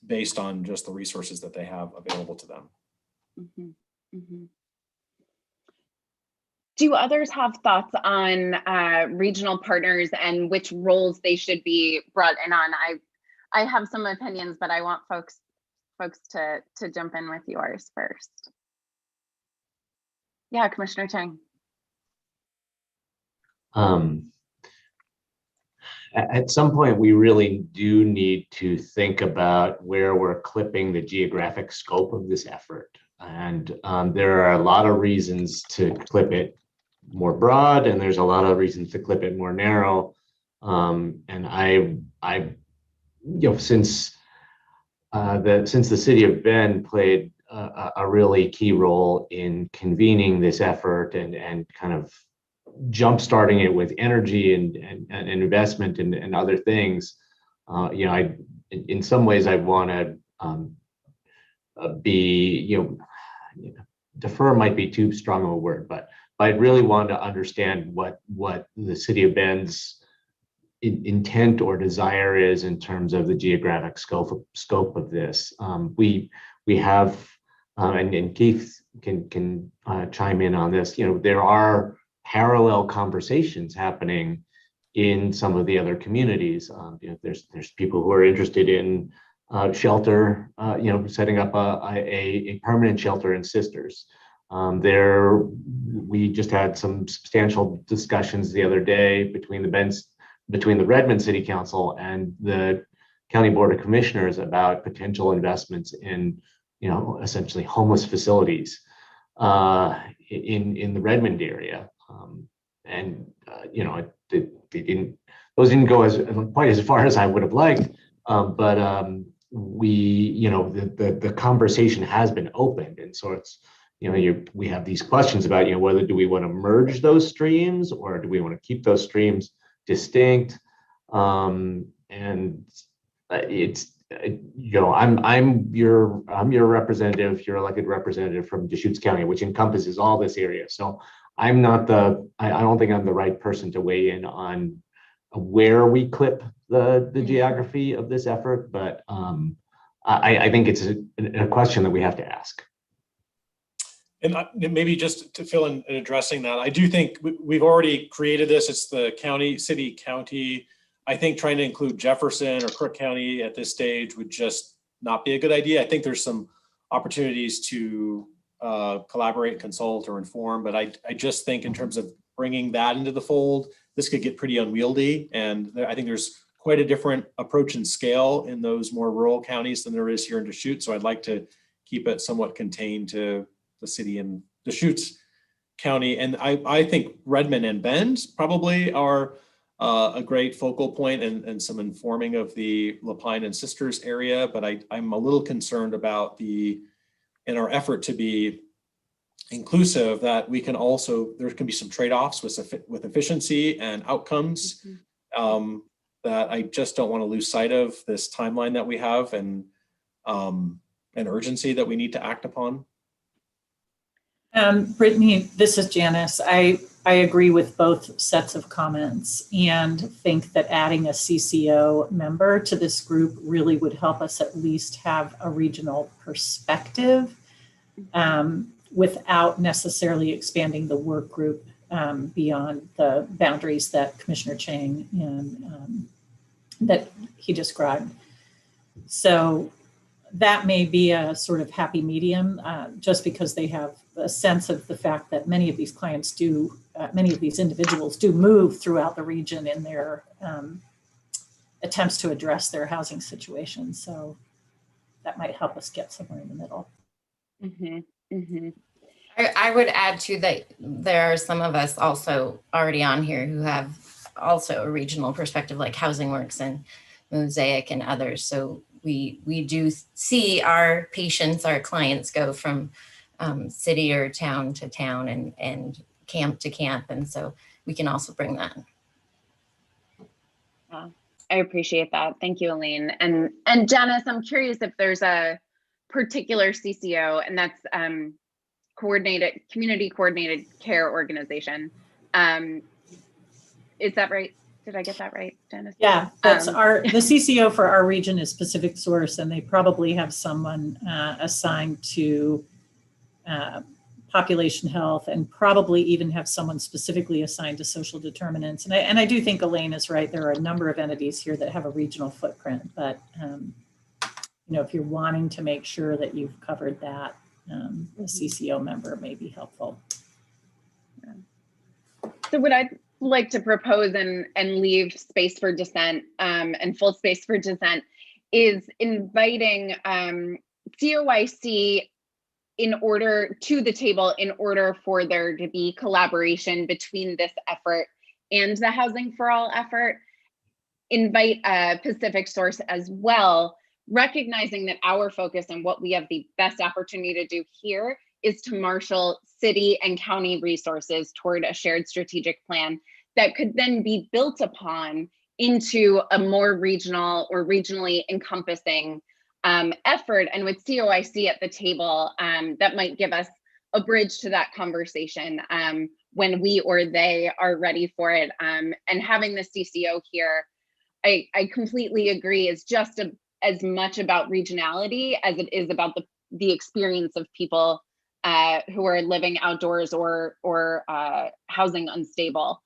I: based on just the resources that they have available to them.
D: Do others have thoughts on regional partners and which roles they should be brought in on? I have some opinions, but I want folks to jump in with yours first. Yeah, Commissioner Chang.
C: At some point, we really do need to think about where we're clipping the geographic scope of this effort. And there are a lot of reasons to clip it more broad, and there's a lot of reasons to clip it more narrow. And I since the city of Bend played a really key role in convening this effort and kind of jump-starting it with energy and investment and other things, in some ways I want to defer might be too strong of a word, but I really want to understand what the city of Bend's intent or desire is in terms of the geographic scope of this. We have, and Keith can chime in on this. There are parallel conversations happening in some of the other communities. There's people who are interested in shelter, setting up a permanent shelter in Sisters. We just had some substantial discussions the other day between the Redmond City Council and the County Board of Commissioners about potential investments in essentially homeless facilities in the Redmond area. Those didn't go quite as far as I would have liked, but the conversation has been opened, and so it's we have these questions about whether do we want to merge those streams or do we want to keep those streams distinct, and it's I'm your representative, your elected representative from Deschutes County, which encompasses all this area. So I don't think I'm the right person to weigh in on where we clip the geography of this effort, but I think it's a question that we have to ask.
F: And maybe just to fill in addressing that, I do think we've already created this. It's the city county. I think trying to include Jefferson or Crook County at this stage would just not be a good idea. I think there's some opportunities to collaborate, consult, or inform, but I just think in terms of bringing that into the fold, this could get pretty unwieldy. And I think there's quite a different approach and scale in those more rural counties than there is here in Deschutes. So I'd like to keep it somewhat contained to the city and Deschutes County. And I think Redmond and Bend probably are a great focal point and some informing of the Lapine and Sisters area. But I'm a little concerned about in our effort to be inclusive, that we can also, there can be some trade-offs with efficiency and outcomes that I just don't want to lose sight of this timeline that we have and urgency that we need to act upon.
N: Brittany, this is Janice. I agree with both sets of comments and think that adding a CCO member to this group really would help us at least have a regional perspective without necessarily expanding the work group beyond the boundaries that Commissioner Chang and that he described. So that may be a sort of happy medium, just because they have a sense of the fact that many of these clients do, many of these individuals do move throughout the region in their attempts to address their housing situation. So that might help us get somewhere in the middle.
H: I would add too that there are some of us also already on here who have also a regional perspective, like Housing Works and Mosaic and others. So we do see our patients, our clients go from city or town to town and camp to camp. And so we can also bring that.
D: I appreciate that. Thank you, Elaine. And Janice, I'm curious if there's a particular CCO, and that's community coordinated care organization. Is that right? Did I get that right, Janice?
N: Yeah, that's the CCO for our region is Pacific Source, and they probably have someone assigned to population health, and probably even have someone specifically assigned to social determinants. And I do think Elaine is right. There are a number of entities here that have a regional footprint, but if you're wanting to make sure that you've covered that, a CCO member may be helpful.
D: So what I'd like to propose and leave space for dissent and full space for dissent is inviting COIC to the table in order for there to be collaboration between this effort and the Housing for All effort. Invite Pacific Source as well, recognizing that our focus and what we have the best opportunity to do here is to marshal city and county resources toward a shared strategic plan that could then be built upon into a more regional or regionally encompassing effort. And with COIC at the table, that might give us a bridge to that conversation when we or they are ready for it. And having the CCO here, I completely agree, is just as much about regionality as it is about the experience of people who are living outdoors or housing unstable.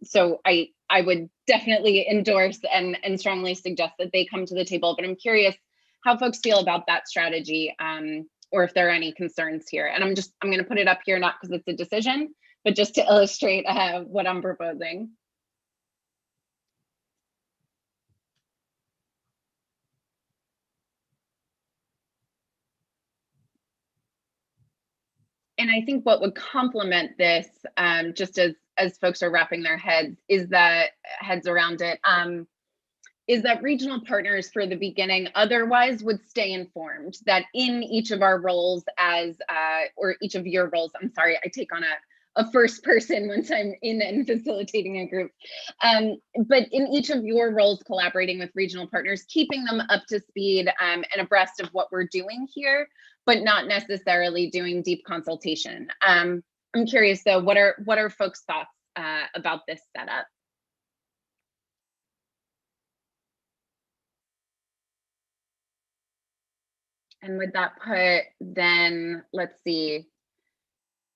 D: So I would definitely endorse and strongly suggest that they come to the table, but I'm curious how folks feel about that strategy, or if there are any concerns here. And I'm going to put it up here, not because it's a decision, but just to illustrate what I'm proposing. And I think what would complement this, just as folks are wrapping their heads around it, is that regional partners for the beginning otherwise would stay informed that in each of our roles or each of your roles, I'm sorry, I take on a first person once I'm in and facilitating a group. But in each of your roles, collaborating with regional partners, keeping them up to speed and abreast of what we're doing here, but not necessarily doing deep consultation. I'm curious though, what are folks' thoughts about this setup? And would that put then, let's see,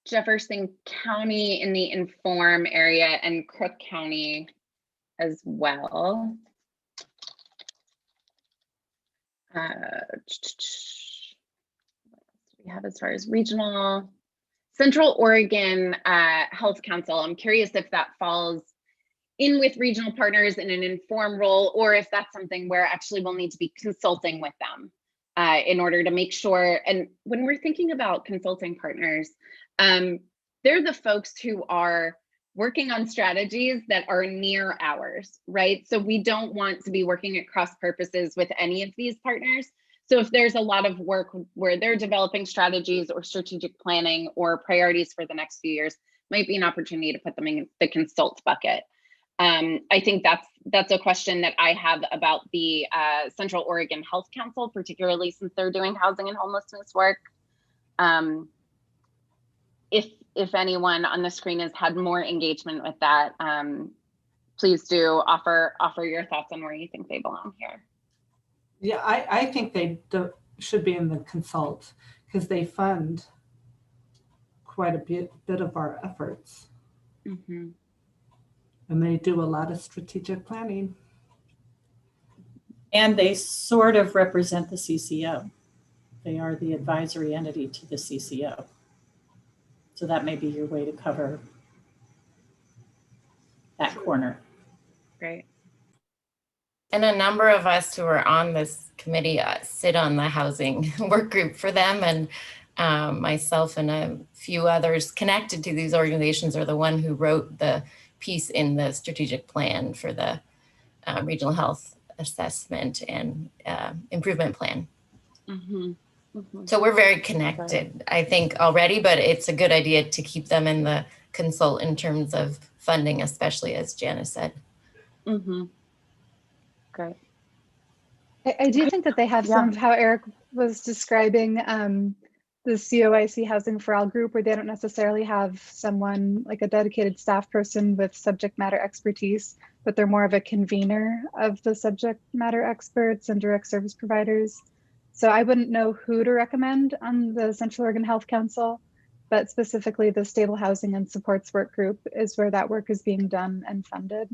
D: Jefferson County in the inform area and Crook County as well? What else do we have as far as regional? Central Oregon Health Council. I'm curious if that falls in with regional partners in an inform role, or if that's something where actually we'll need to be consulting with them in order to make sure. And when we're thinking about consulting partners, they're the folks who are working on strategies that are near ours, right? So we don't want to be working at cross purposes with any of these partners. So if there's a lot of work where they're developing strategies or strategic planning or priorities for the next few years, might be an opportunity to put them in the consult bucket. I think that's a question that I have about the Central Oregon Health Council, particularly since they're doing housing and homelessness work. If anyone on the screen has had more engagement with that, please do offer your thoughts on where you think they belong here.
R: Yeah, I think they should be in the consult because they fund quite a bit of our efforts.
D: Mm-hmm.
R: And they do a lot of strategic planning.
N: And they sort of represent the CCO. They are the advisory entity to the CCO. So that may be your way to cover that corner.
D: Great.
H: And a number of us who are on this committee sit on the housing work group for them, and myself and a few others connected to these organizations are the one who wrote the piece in the strategic plan for the regional health assessment and improvement plan.
D: Mm-hmm. Mm-hmm.
H: So we're very connected, I think, already, but it's a good idea to keep them in the consult in terms of funding, especially as Janice said.
D: Mm-hmm. Great.
E: I do think that they have some of how Eric was describing the COIC Housing for All group, where they don't necessarily have someone like a dedicated staff person with subject matter expertise, but they're more of a convener of the subject matter experts and direct service providers. So I wouldn't know who to recommend on the Central Oregon Health Council, but specifically the Stable Housing and Supports Work Group is where that work is being done and funded.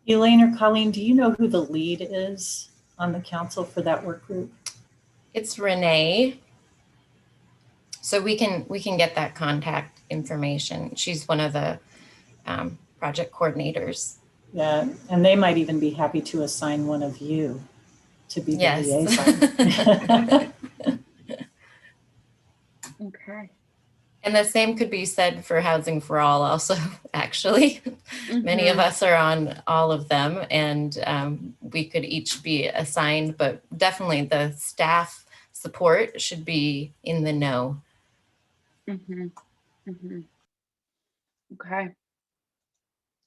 N: Elaine or Colleen, do you know who the lead is on the council for that work group?
H: It's Renee. So we can get that contact information. She's one of the project coordinators.
N: Yeah, and they might even be happy to assign one of you to be the liaison.
D: Okay.
H: And the same could be said for Housing for All also, actually. Mm-hmm. Many of us are on all of them, and we could each be assigned, but definitely the staff support should be in the know.
D: Mm-hmm. Mm-hmm. Okay.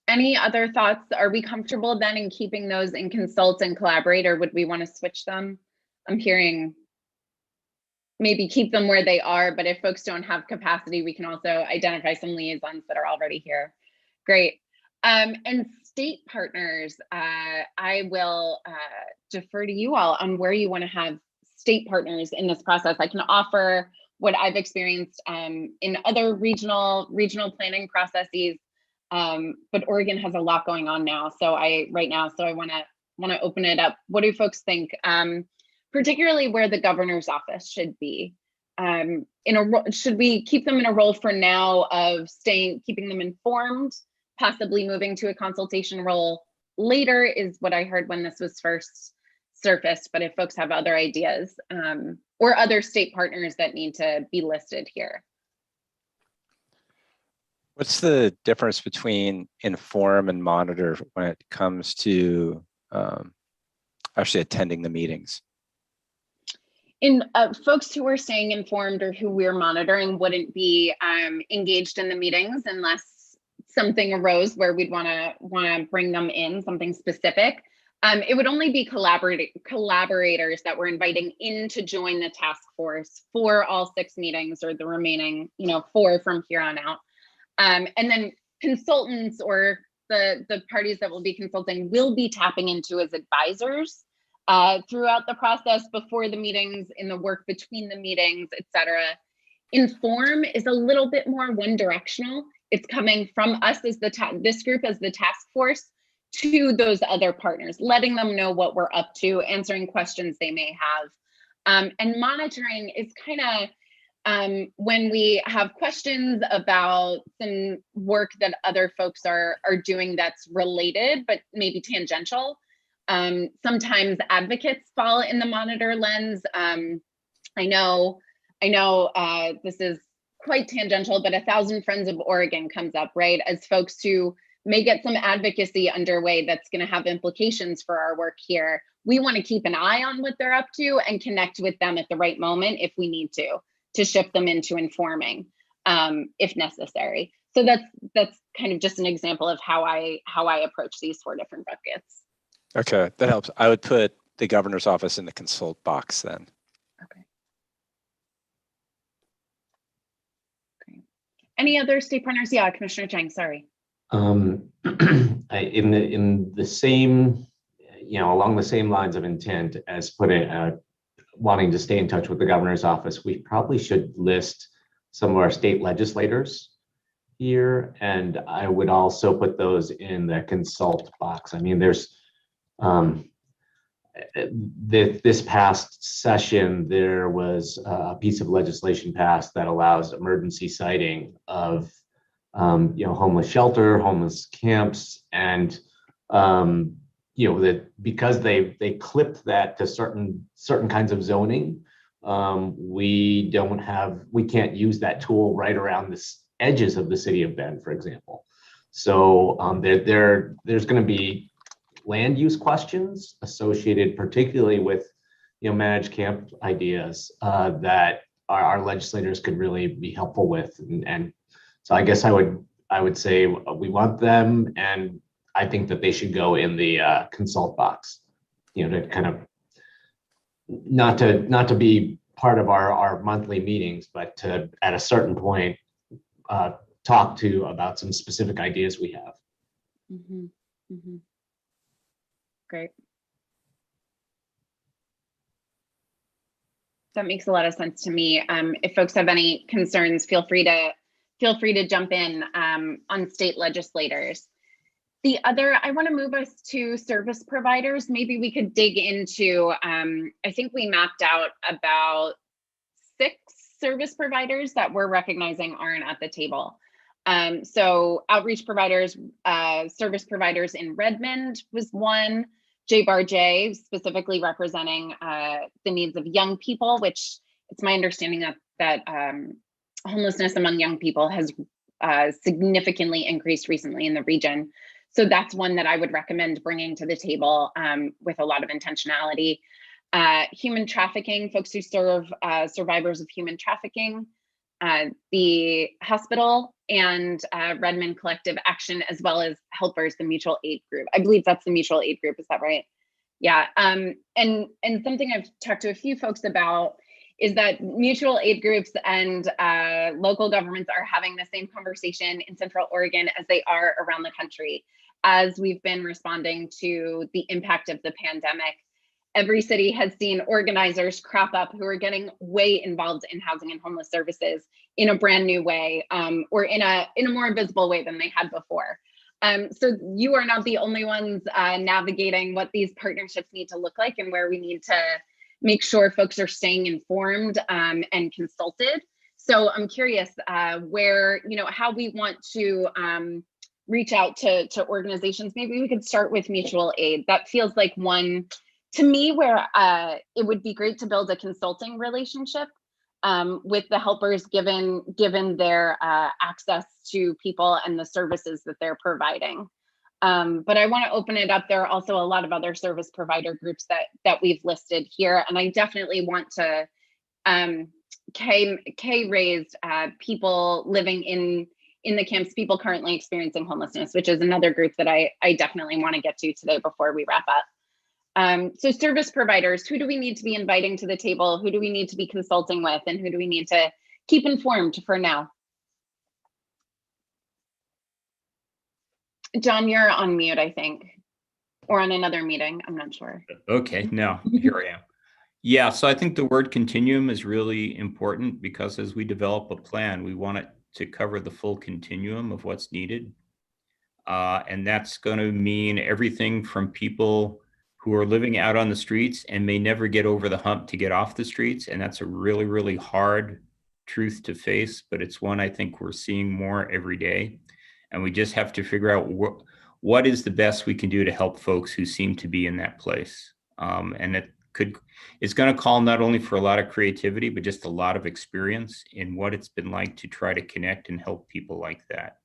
D: Any other thoughts? Are we comfortable then in keeping those in consult and collaborate, or would we want to switch them? I'm hearing maybe keep them where they are, but if folks don't have capacity, we can also identify some liaisons that are already here. Great. And state partners, I will defer to you all on where you want to have state partners in this process. I can offer what I've experienced in other regional planning processes, but Oregon has a lot going on now. So I want to open it up. What do folks think? Particularly where the governor's office should be. Should we keep them in a role for now of keeping them informed, possibly moving to a consultation role later is what I heard when this was first surfaced, but if folks have other ideas, or other state partners that need to be listed here.
O: What's the difference between inform and monitor when it comes to actually attending the meetings?
D: In folks who are staying informed or who we're monitoring wouldn't be engaged in the meetings unless something arose where we'd want to bring them in, something specific. It would only be collaborators that we're inviting in to join the task force for all 6 meetings, or the remaining, 4 from here on out. And then consultants, or the parties that will be consulting, will be tapping into as advisors throughout the process, before the meetings, in the work between the meetings, etc. Inform is a little bit more one directional. It's coming from us as this group as the task force to those other partners, letting them know what we're up to, answering questions they may have. And monitoring is kind of when we have questions about some work that other folks are doing that's related, but maybe tangential. Sometimes advocates fall in the monitor lens. I know this is quite tangential, but 1,000 Friends of Oregon comes up, right? As folks who may get some advocacy underway that's going to have implications for our work here. We want to keep an eye on what they're up to and connect with them at the right moment if we need to shift them into informing if necessary. So that's kind of just an example of how I approach these 4 different buckets.
O: Okay, that helps. I would put the governor's office in the consult box then.
D: Okay. Great. Any other state partners? Yeah, Commissioner Chang, sorry.
C: In the same, along the same lines of intent as wanting to stay in touch with the governor's office, we probably should list some of our state legislators here, and I would also put those in the consult box. I mean, there's this past session, there was a piece of legislation passed that allows emergency citing of homeless shelter, homeless camps, and that because they clipped that to certain kinds of zoning, we can't use that tool right around the edges of the city of Bend, for example. So there's going to be land use questions associated particularly with managed camp ideas that our legislators could really be helpful with, and so I guess I would say we want them, and I think that they should go in the consult box, to kind of not to be part of our monthly meetings, but to at a certain point talk to about some specific ideas we have.
D: Mm-hmm. Mm-hmm. Great. That makes a lot of sense to me. If folks have any concerns, feel free to jump in on state legislators. The other, I want to move us to service providers. Maybe we could dig into, I think we mapped out about 6 service providers that we're recognizing aren't at the table. So outreach providers, service providers in Redmond was one. J specifically representing the needs of young people, which it's my understanding that homelessness among young people has significantly increased recently in the region. So that's one that I would recommend bringing to the table with a lot of intentionality. Human trafficking, folks who serve survivors of human trafficking, the hospital, and Redmond Collective Action, as well as helpers, the mutual aid group. I believe that's the mutual aid group, is that right? Yeah, and something I've talked to a few folks about is that mutual aid groups and local governments are having the same conversation in Central Oregon as they are around the country. As we've been responding to the impact of the pandemic, every city has seen organizers crop up who are getting way involved in housing and homeless services in a brand new way, or in a more visible way than they had before. So you are not the only ones navigating what these partnerships need to look like and where we need to make sure folks are staying informed and consulted. So I'm curious where, how we want to reach out to organizations. Maybe we could start with mutual aid. That feels like one to me, where it would be great to build a consulting relationship with the helpers, given their access to people and the services that they're providing. But I want to open it up. There are also a lot of other service provider groups that we've listed here, and I definitely want to. Kay raised people living in the camps, people currently experiencing homelessness, which is another group that I definitely want to get to today before we wrap up. So service providers, who do we need to be inviting to the table? Who do we need to be consulting with? And who do we need to keep informed for now? John, you're on mute, I think, or on another meeting. I'm not sure.
B: Okay, no, here I am. Yeah, so I think the word continuum is really important because as we develop a plan, we want it to cover the full continuum of what's needed. And that's going to mean everything from people who are living out on the streets and may never get over the hump to get off the streets. And that's a really, really hard truth to face, but it's one I think we're seeing more every day. And we just have to figure out what is the best we can do to help folks who seem to be in that place. And it's going to call not only for a lot of creativity, but just a lot of experience in what it's been like to try to connect and help people like that.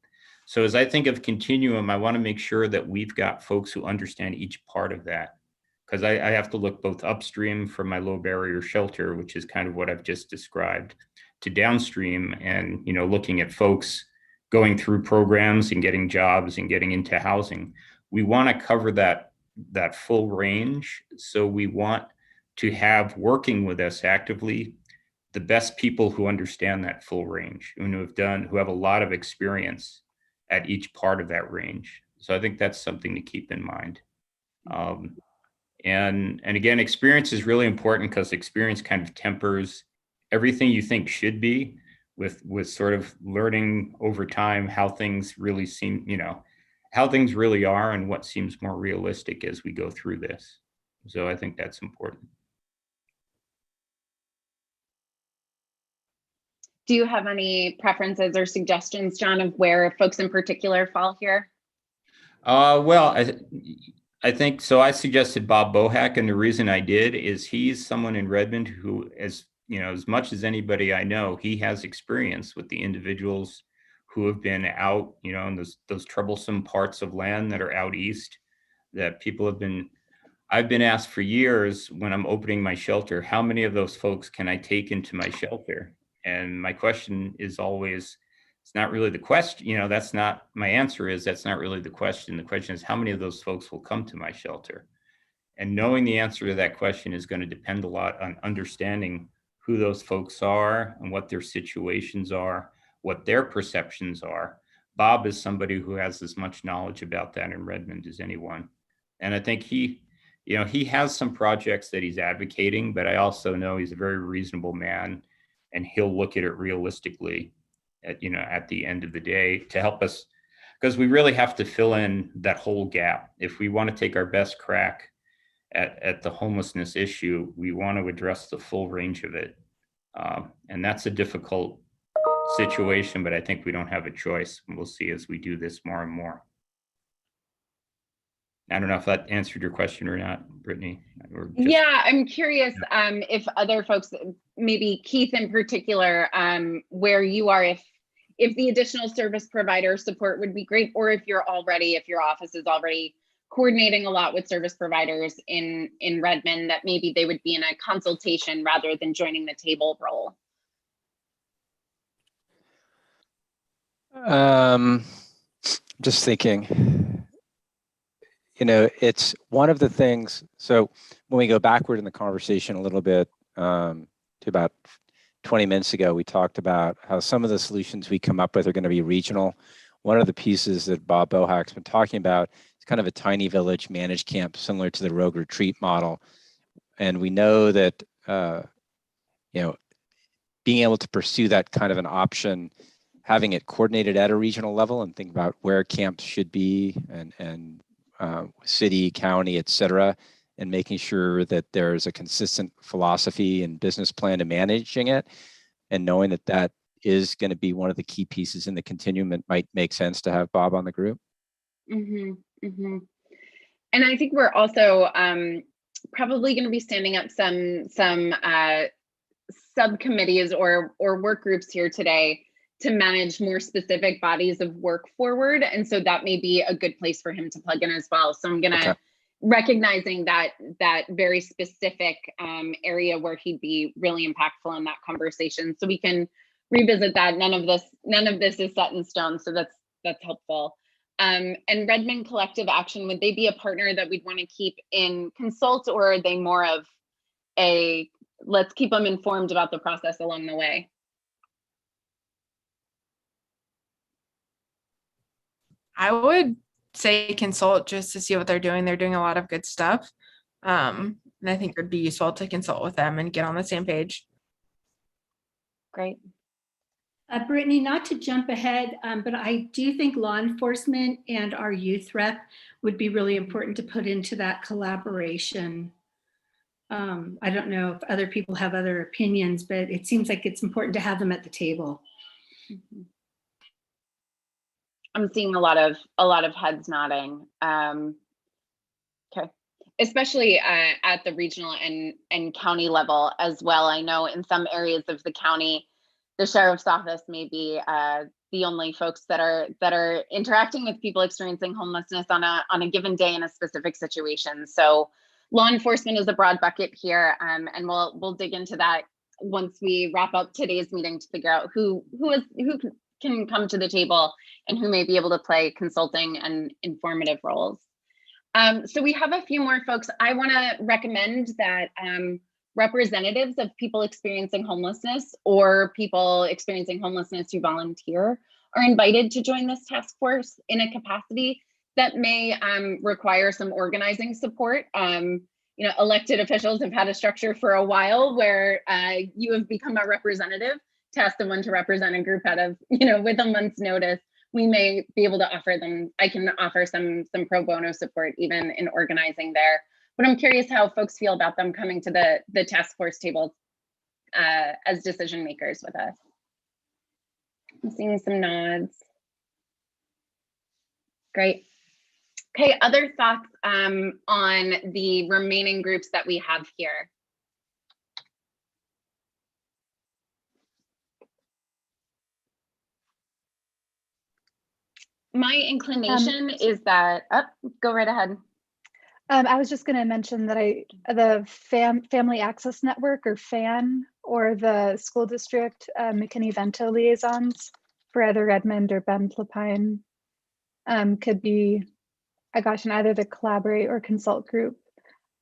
B: So as I think of continuum, I want to make sure that we've got folks who understand each part of that, because I have to look both upstream from my low barrier shelter, which is kind of what I've just described, to downstream and, you know, looking at folks going through programs and getting jobs and getting into housing. We want to cover that full range. So we want to have working with us actively the best people who understand that full range and who have a lot of experience at each part of that range. So I think that's something to keep in mind. And again, experience is really important because experience kind of tempers everything you think should be with sort of learning over time how things really seem, you know, how things really are and what seems more realistic as we go through this. So I think that's important.
D: Do you have any preferences or suggestions, John, of where folks in particular fall here?
B: Well, I think so. I suggested Bob Bohack, and the reason I did is he's someone in Redmond who, as you know, as much as anybody I know, he has experience with the individuals who have been out, you know, in those troublesome parts of land that are out east, that people have been. I've been asked for years when I'm opening my shelter, how many of those folks can I take into my shelter? And my question is always, it's not really the question, you know, that's not, my answer is that's not really the question. The question is how many of those folks will come to my shelter? And knowing the answer to that question is going to depend a lot on understanding who those folks are and what their situations are, what their perceptions are. Bob is somebody who has as much knowledge about that in Redmond as anyone. And I think he has some projects that he's advocating, but I also know he's a very reasonable man and he'll look at it realistically at the end of the day to help us, because we really have to fill in that whole gap. If we want to take our best crack at the homelessness issue, we want to address the full range of it. And that's a difficult situation, but I think we don't have a choice. And we'll see as we do this more and more. I don't know if that answered your question or not, Brittany.
D: Yeah, I'm curious if other folks, maybe Keith in particular, where you are, if the additional service provider support would be great, or if your office is already coordinating a lot with service providers in Redmond, that maybe they would be in a consultation rather than joining the table role.
O: Just thinking, you know, it's one of the things. So when we go backward in the conversation a little bit to about 20 minutes ago, we talked about how some of the solutions we come up with are going to be regional. One of the pieces that Bob Bohack's been talking about is kind of a tiny village managed camp, similar to the Rogue Retreat model. And we know that, you know, being able to pursue that kind of an option, having it coordinated at a regional level and think about where camps should be and city, county, et cetera, and making sure that there's a consistent philosophy and business plan to managing it, and knowing that that is going to be one of the key pieces in the continuum. It might make sense to have Bob on the group.
D: Mm-hmm, mm-hmm. And I think we're also probably going to be standing up some subcommittees or work groups here today to manage more specific bodies of work forward. And so that may be a good place for him to plug in as well. So I'm gonna, recognizing that very specific area where he'd be really impactful in that conversation. So we can revisit that. None of this is set in stone. So that's helpful. And Redmond Collective Action, would they be a partner that we'd want to keep in consult, or are they more of a, let's keep them informed about the process along the way?
L: I would say consult just to see what they're doing. They're doing a lot of good stuff. And I think it would be useful to consult with them and get on the same page.
D: Great.
T: Brittany, not to jump ahead, but I do think law enforcement and our youth rep would be really important to put into that collaboration. I don't know if other people have other opinions, but it seems like it's important to have them at the table.
D: Mm-hmm. I'm seeing a lot of heads nodding. Okay, especially at the regional and county level as well. I know in some areas of the county, the sheriff's office may be the only folks that are interacting with people experiencing homelessness on a given day in a specific situation. So law enforcement is a broad bucket here, and we'll dig into that once we wrap up today's meeting to figure out who can come to the table and who may be able to play consulting and informative roles. So we have a few more folks. I want to recommend that representatives of people experiencing homelessness or people experiencing homelessness who volunteer are invited to join this task force in a capacity that may require some organizing support. You know, elected officials have had a structure for a while where you have become a representative to ask someone to represent a group out of, with a month's notice. We may be able to offer them, I can offer some pro bono support even in organizing there. But I'm curious how folks feel about them coming to the task force table as decision makers with us. I'm seeing some nods. Great. Okay, other thoughts on the remaining groups that we have here? My inclination is that, go right ahead.
E: I was just going to mention that the Family Access Network, or FAN, or the school district McKinney-Vento liaisons for either Redmond or Bend Lapine could be a gosh in either the collaborate or consult group.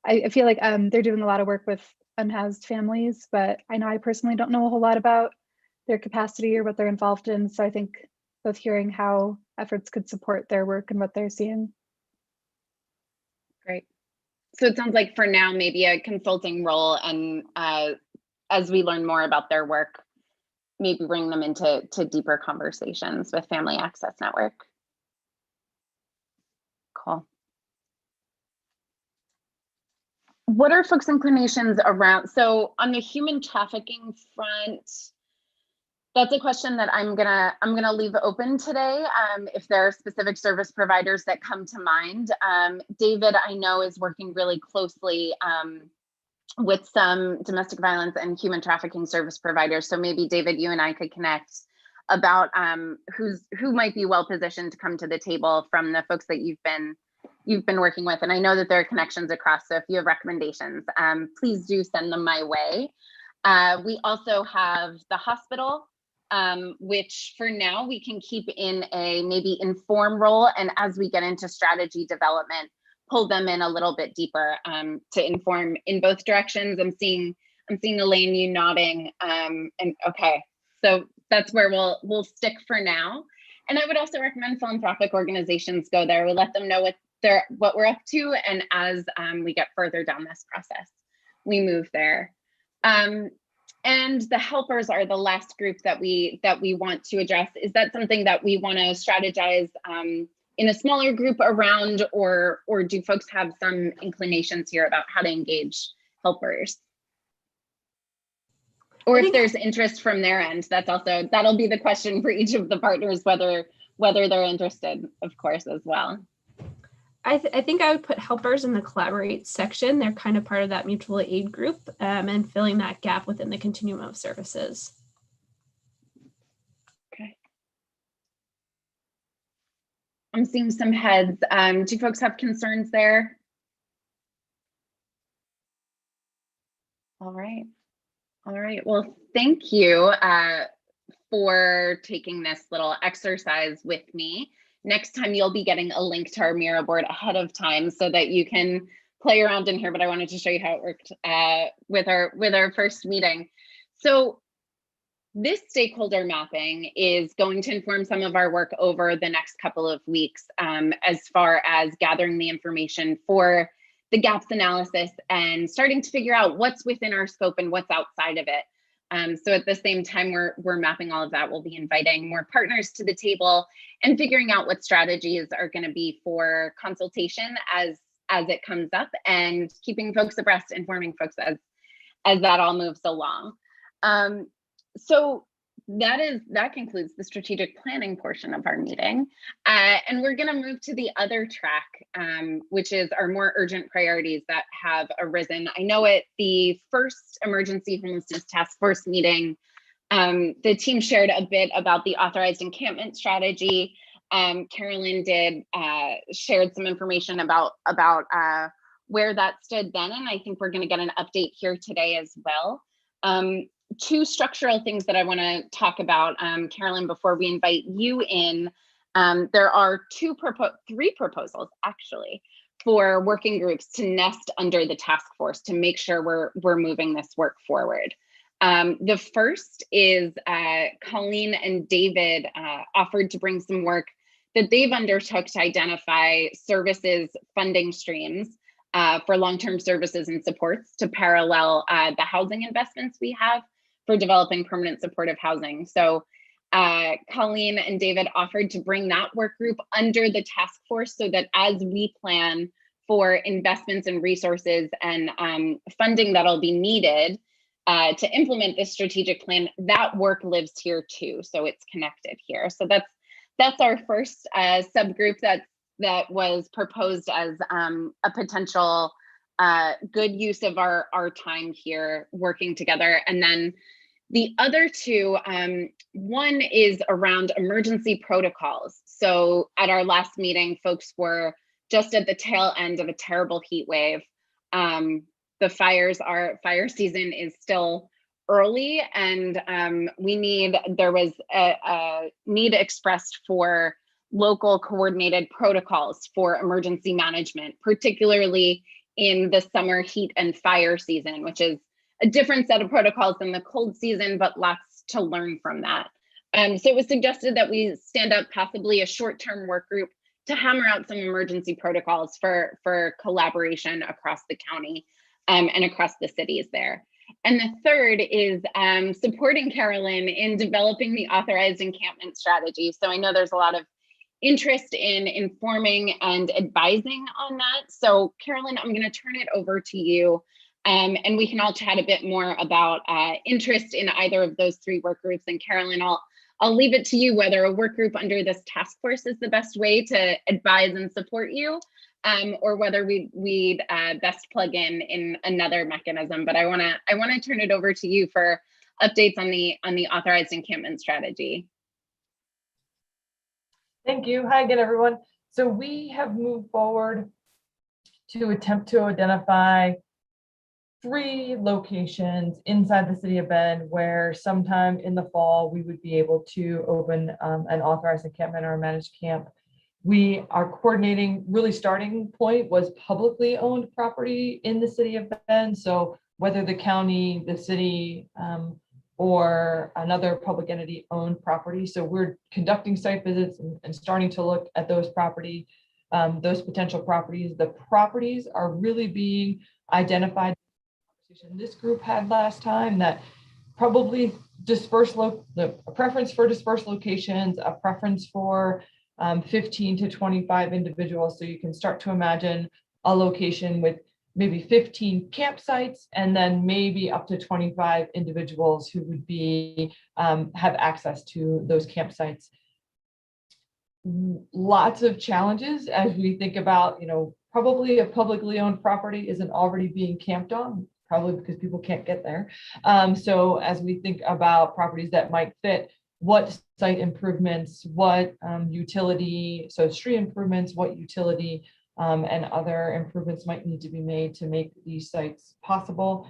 E: I feel like they're doing a lot of work with unhoused families, but I know I personally don't know a whole lot about their capacity or what they're involved in. So I think both hearing how efforts could support their work and what they're seeing.
D: Great. So it sounds like for now, maybe a consulting role, and as we learn more about their work, maybe bring them into deeper conversations with Family Access Network. Cool. What are folks' inclinations around, so on the human trafficking front, that's a question that I'm gonna leave open today. If there are specific service providers that come to mind, David, I know, is working really closely with some domestic violence and human trafficking service providers. So maybe David, you and I could connect about who might be well positioned to come to the table from the folks that you've been working with. And I know that there are connections across. So if you have recommendations, please do send them my way. We also have the hospital, which for now we can keep in a maybe inform role, and as we get into strategy development, pull them in a little bit deeper to inform in both directions. I'm seeing Elaine, you nodding, and okay, so that's where we'll stick for now. And I would also recommend philanthropic organizations go there. We let them know what we're up to, and as we get further down this process, we move there. And the helpers are the last group that we want to address. Is that something that we want to strategize in a smaller group around, or do folks have some inclinations here about how to engage helpers? Or if there's interest from their end, that'll be the question for each of the partners, whether they're interested, of course, as well.
G: I think I would put helpers in the collaborate section. They're kind of part of that mutual aid group and filling that gap within the continuum of services.
D: Okay. I'm seeing some heads. Do folks have concerns there? All right. All right. Well, thank you for taking this little exercise with me. Next time you'll be getting a link to our Miro board ahead of time so that you can play around in here, but I wanted to show you how it worked with our first meeting. So this stakeholder mapping is going to inform some of our work over the next couple of weeks as far as gathering the information for the gaps analysis and starting to figure out what's within our scope and what's outside of it. So at the same time we're mapping all of that, we'll be inviting more partners to the table and figuring out what strategies are going to be for consultation as it comes up, and keeping folks abreast, informing folks as that all moves along. So that concludes the strategic planning portion of our meeting. And we're going to move to the other track, which is our more urgent priorities that have arisen. I know at the first emergency homelessness task force meeting, the team shared a bit about the authorized encampment strategy. Carolyn shared some information about where that stood then, and I think we're going to get an update here today as well. Two structural things that I want to talk about, Carolyn, before we invite you in. There are three proposals actually for working groups to nest under the task force to make sure we're moving this work forward. The first is Colleen and David offered to bring some work that they've undertook to identify services funding streams for long-term services and supports to parallel the housing investments we have for developing permanent supportive housing. So Colleen and David offered to bring that work group under the task force so that as we plan for investments and resources and funding that'll be needed to implement this strategic plan, that work lives here too. So it's connected here. So that's our first subgroup that was proposed as a potential good use of our time here working together. And then the other two, one is around emergency protocols. So at our last meeting, folks were just at the tail end of a terrible heat wave. The fire season is still early, and there was a need expressed for local coordinated protocols for emergency management, particularly in the summer heat and fire season, which is a different set of protocols than the cold season, but lots to learn from that. So it was suggested that we stand up possibly a short-term work group to hammer out some emergency protocols for collaboration across the county and across the cities there. And the third is supporting Carolyn in developing the authorized encampment strategy. So I know there's a lot of interest in informing and advising on that. So Carolyn, I'm going to turn it over to you. And we can all chat a bit more about interest in either of those three work groups. And Carolyn, I'll leave it to you whether a work group under this task force is the best way to advise and support you, or whether we'd best plug in another mechanism. But I want to turn it over to you for updates on the authorized encampment strategy.
J: Thank you. Hi again, everyone. So we have moved forward to attempt to identify 3 locations inside the city of Bend where sometime in the fall we would be able to open an authorized encampment or a managed camp. We are coordinating, really starting point was publicly owned property in the city of Bend. So whether the county, the city, or another public entity owned property. So we're conducting site visits and starting to look at those those potential properties. The properties are really being identified. This group had last time that probably a preference for dispersed locations, a preference for 15 to 25 individuals. So you can start to imagine a location with maybe 15 campsites and then maybe up to 25 individuals who would have access to those campsites. lots of challenges as we think about, probably a publicly owned property isn't already being camped on, probably because people can't get there. So as we think about properties that might fit, what site improvements, what utility, so street improvements, what utility and other improvements might need to be made to make these sites possible.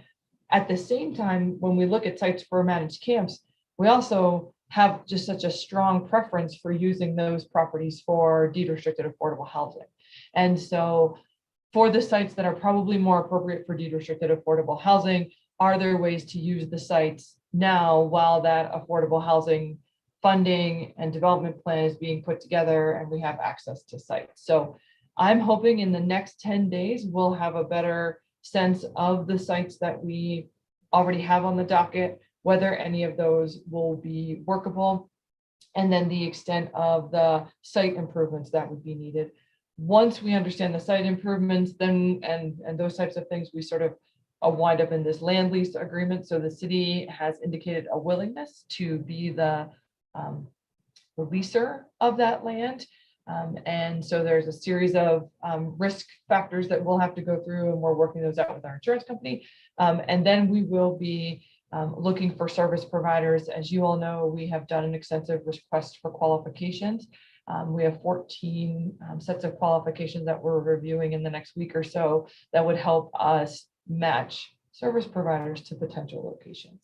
J: At the same time, when we look at sites for managed camps, we also have just such a strong preference for using those properties for deed restricted affordable housing. And so for the sites that are probably more appropriate for deed restricted affordable housing, are there ways to use the sites now while that affordable housing funding and development plan is being put together and we have access to sites? So I'm hoping in the next 10 days, we'll have a better sense of the sites that we already have on the docket, whether any of those will be workable, and then the extent of the site improvements that would be needed. Once we understand the site improvements, then and those types of things, we sort of wind up in this land lease agreement. So the city has indicated a willingness to be the leaser of that land. And so there's a series of risk factors that we'll have to go through, and we're working those out with our insurance company. And then we will be looking for service providers. As you all know, we have done an extensive request for qualifications. We have 14 sets of qualifications that we're reviewing in the next week or so that would help us match service providers to potential locations.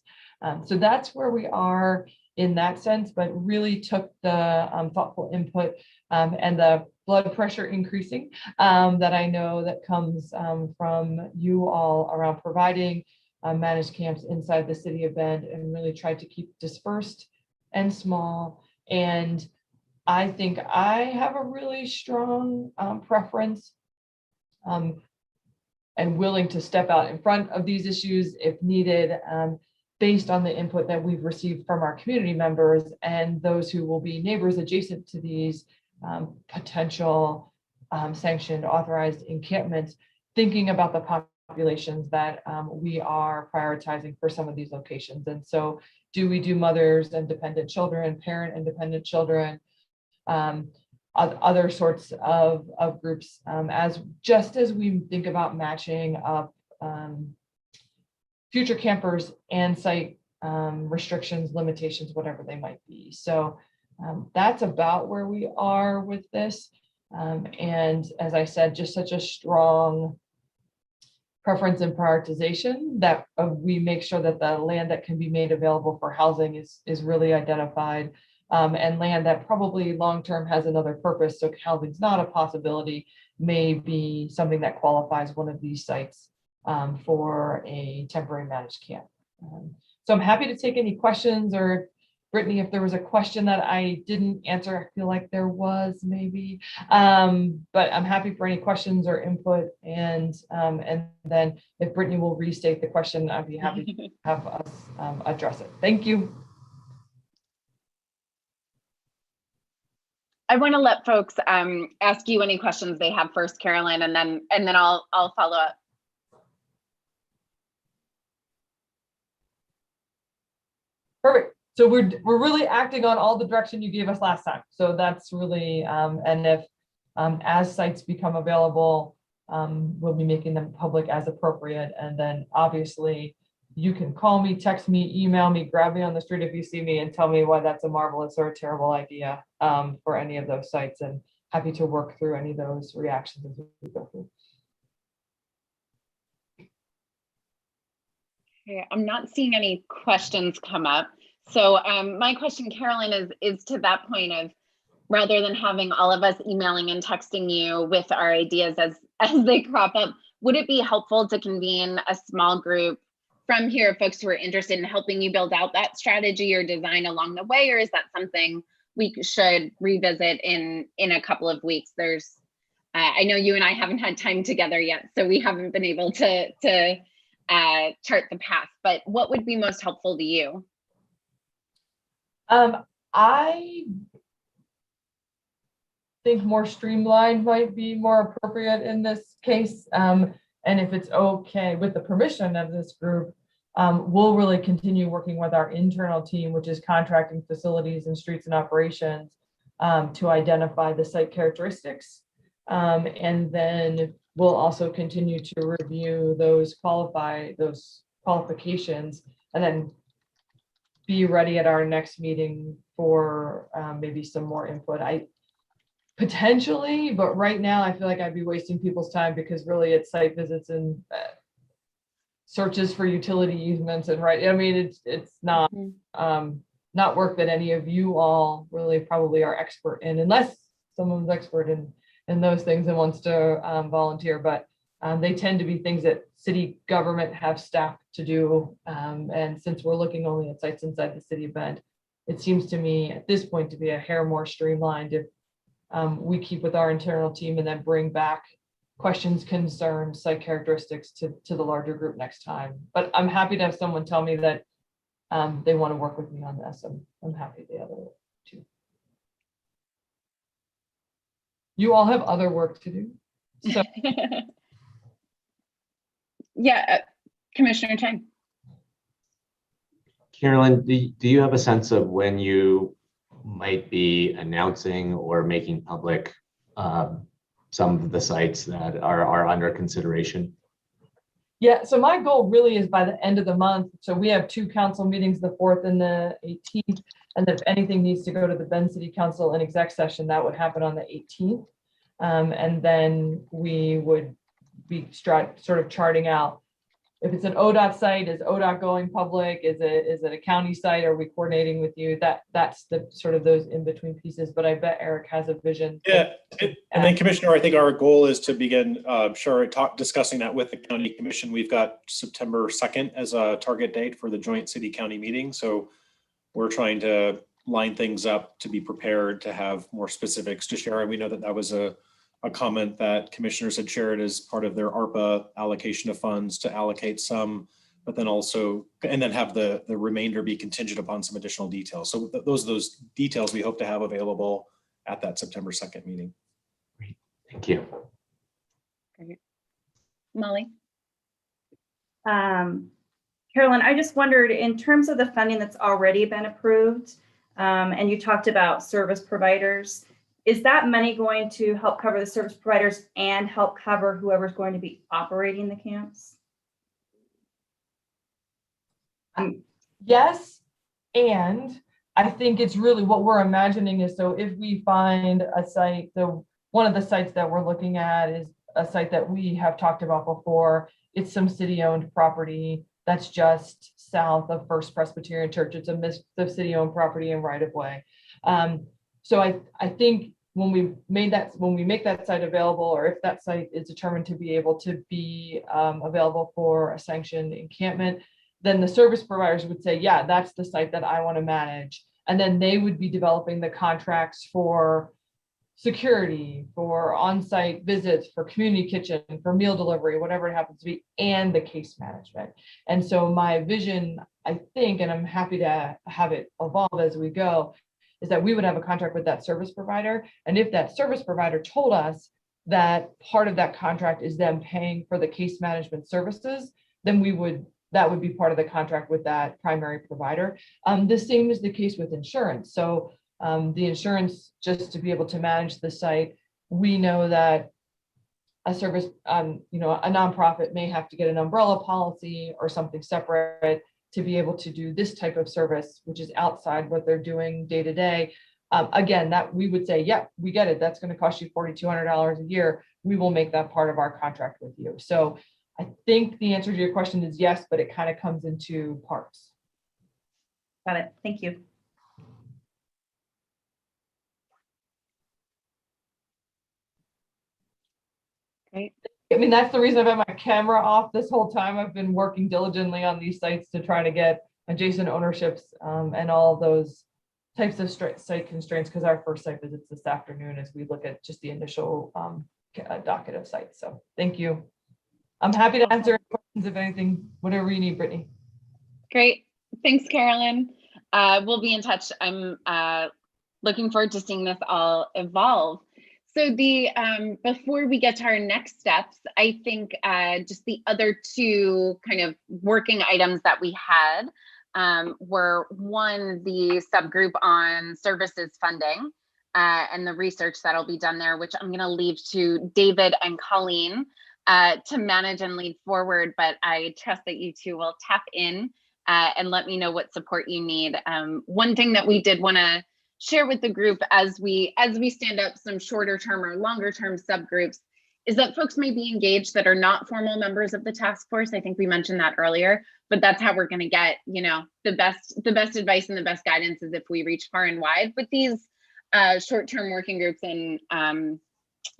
J: So that's where we are in that sense, but really took the thoughtful input and the blood pressure increasing that I know that comes from you all around providing managed camps inside the city of Bend, and really tried to keep dispersed and small. And I think I have a really strong preference and willing to step out in front of these issues if needed, based on the input that we've received from our community members and those who will be neighbors adjacent to these potential sanctioned authorized encampments, thinking about the populations that we are prioritizing for some of these locations. And so do we do mothers and dependent children, parent and dependent children, other sorts of groups, just as we think about matching up future campers and site restrictions, limitations, whatever they might be. So that's about where we are with this. And as I said, just such a strong preference and prioritization that we make sure that the land that can be made available for housing is really identified, and land that probably long-term has another purpose. So housing's not a possibility, may be something that qualifies one of these sites for a temporary managed camp. So I'm happy to take any questions, or Brittany, if there was a question that I didn't answer, I feel like there was maybe, but I'm happy for any questions or input. And then if Brittany will restate the question, I'd be happy to have us address it. Thank you.
D: I want to let folks ask you any questions they have first, Carolyn, and then I'll follow up.
J: Perfect. So we're really acting on all the direction you gave us last time. So that's really, and if as sites become available, we'll be making them public as appropriate. And then obviously you can call me, text me, email me, grab me on the street if you see me, and tell me why that's a marvelous or a terrible idea for any of those sites, and happy to work through any of those reactions as we go through.
D: Okay, I'm not seeing any questions come up. So my question, Carolyn, is to that point of, rather than having all of us emailing and texting you with our ideas as they crop up, would it be helpful to convene a small group from here, folks who are interested in helping you build out that strategy or design along the way? Or is that something we should revisit in a couple of weeks? There's, I know you and I haven't had time together yet, so we haven't been able to chart the path, but what would be most helpful to you?
J: I think more streamlined might be more appropriate in this case. And if it's okay with the permission of this group, we'll really continue working with our internal team, which is contracting facilities and streets and operations, to identify the site characteristics. And then we'll also continue to review those qualifications and then be ready at our next meeting for maybe some more input. Potentially, but right now I feel like I'd be wasting people's time because really it's site visits and searches for utility easements and I mean, it's not not work that any of you all really probably are expert in, unless someone's expert in those things and wants to volunteer. But they tend to be things that city government have staff to do. And since we're looking only at sites inside the city of Bend, it seems to me at this point to be a hair more streamlined if we keep with our internal team and then bring back questions, concerns, site characteristics to the larger group next time. But I'm happy to have someone tell me that they want to work with me on this. I'm happy the other two. You all have other work to do. So
D: yeah, Commissioner Chang.
C: Carolyn, do you have a sense of when you might be announcing or making public some of the sites that are under consideration?
J: Yeah, so my goal really is by the end of the month. So we have 2 council meetings, the 4th and the 18th. And if anything needs to go to the Bend City Council and exec session, that would happen on the 18th. And then we would be sort of charting out if it's an ODOT site, is ODOT going public? Is it a county site? Are we coordinating with you? That's the sort of those in between pieces. But I bet Eric has a vision.
F: Yeah, and then Commissioner, I think our goal is to begin discussing that with the county commission. We've got September 2nd as a target date for the joint city county meeting. So we're trying to line things up to be prepared to have more specifics to share. And we know that that was a comment that commissioners had shared as part of their ARPA allocation of funds to allocate some, but then also, and then have the remainder be contingent upon some additional details. So those details we hope to have available at that September 2nd meeting.
C: Great, thank you.
D: Great. Molly?
Q: Carolyn, I just wondered, in terms of the funding that's already been approved, and you talked about service providers, is that money going to help cover the service providers and help cover whoever's going to be operating the camps?
J: Yes, and I think it's really what we're imagining is, so if we find a site, one of the sites that we're looking at is a site that we have talked about before. It's some city-owned property that's just south of First Presbyterian Church. It's a mix of city-owned property and right-of-way. So I think when we make that site available, or if that site is determined to be able to be available for a sanctioned encampment, then the service providers would say, yeah, that's the site that I want to manage. And then they would be developing the contracts for security, for on-site visits, for community kitchen, for meal delivery, whatever it happens to be, and the case management. And so my vision, I think, and I'm happy to have it evolve as we go, is that we would have a contract with that service provider. And if that service provider told us that part of that contract is them paying for the case management services, then that would be part of the contract with that primary provider. The same is the case with insurance. So the insurance, just to be able to manage the site, we know that a service, a nonprofit may have to get an umbrella policy or something separate to be able to do this type of service, which is outside what they're doing day to day. Again, that we would say, yep, we get it. That's going to cost you $4,200 a year. We will make that part of our contract with you. So I think the answer to your question is yes, but it kind of comes in 2 parts.
Q: Got it. Thank you.
D: Great.
J: I mean, that's the reason I've had my camera off this whole time. I've been working diligently on these sites to try to get adjacent ownerships and all those types of site constraints, because our first site visit's this afternoon as we look at just the initial docket of sites. So thank you. I'm happy to answer any questions if anything, whatever you need, Brittany.
D: Great. Thanks, Carolyn. We'll be in touch. I'm looking forward to seeing this all evolve. So before we get to our next steps, I think just the other 2 kind of working items that we had were, one, the subgroup on services funding. and the research that'll be done there, which I'm going to leave to David and Colleen to manage and lead forward. But I trust that you two will tap in and let me know what support you need. One thing that we did want to share with the group as we stand up some shorter term or longer term subgroups is that folks may be engaged that are not formal members of the task force. I think we mentioned that earlier, but that's how we're going to get, you know, the best advice and the best guidance is if we reach far and wide with these short-term working groups and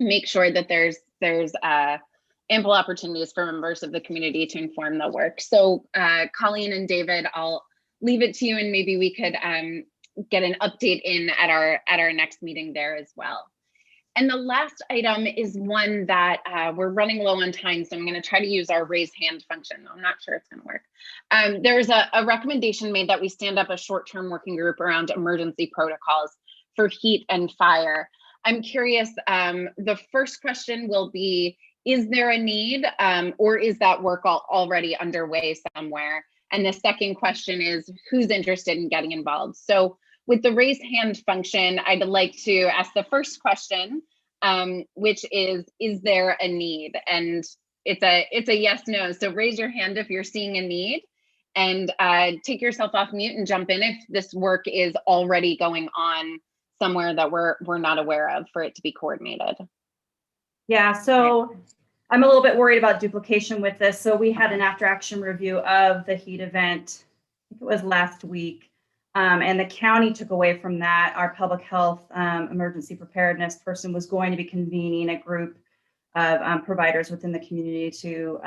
D: make sure that there's ample opportunities for members of the community to inform the work. So Colleen and David, I'll leave it to you, and maybe we could get an update in at our next meeting there as well. And the last item is one that we're running low on time, so I'm going to try to use our raise hand function. I'm not sure it's going to work. There's a recommendation made that we stand up a short-term working group around emergency protocols for heat and fire. I'm curious, the first question will be, is there a need or is that work already underway somewhere? And the second question is, who's interested in getting involved? So with the raise hand function, I'd like to ask the first question, which is there a need? And it's a yes, no. So raise your hand if you're seeing a need, and take yourself off mute and jump in if this work is already going on somewhere that we're not aware of for it to be coordinated.
Q: Yeah, so I'm a little bit worried about duplication with this. So we had an after action review of the heat event, I think it was last week. And the county took away from that. Our public health emergency preparedness person was going to be convening a group of providers within the community to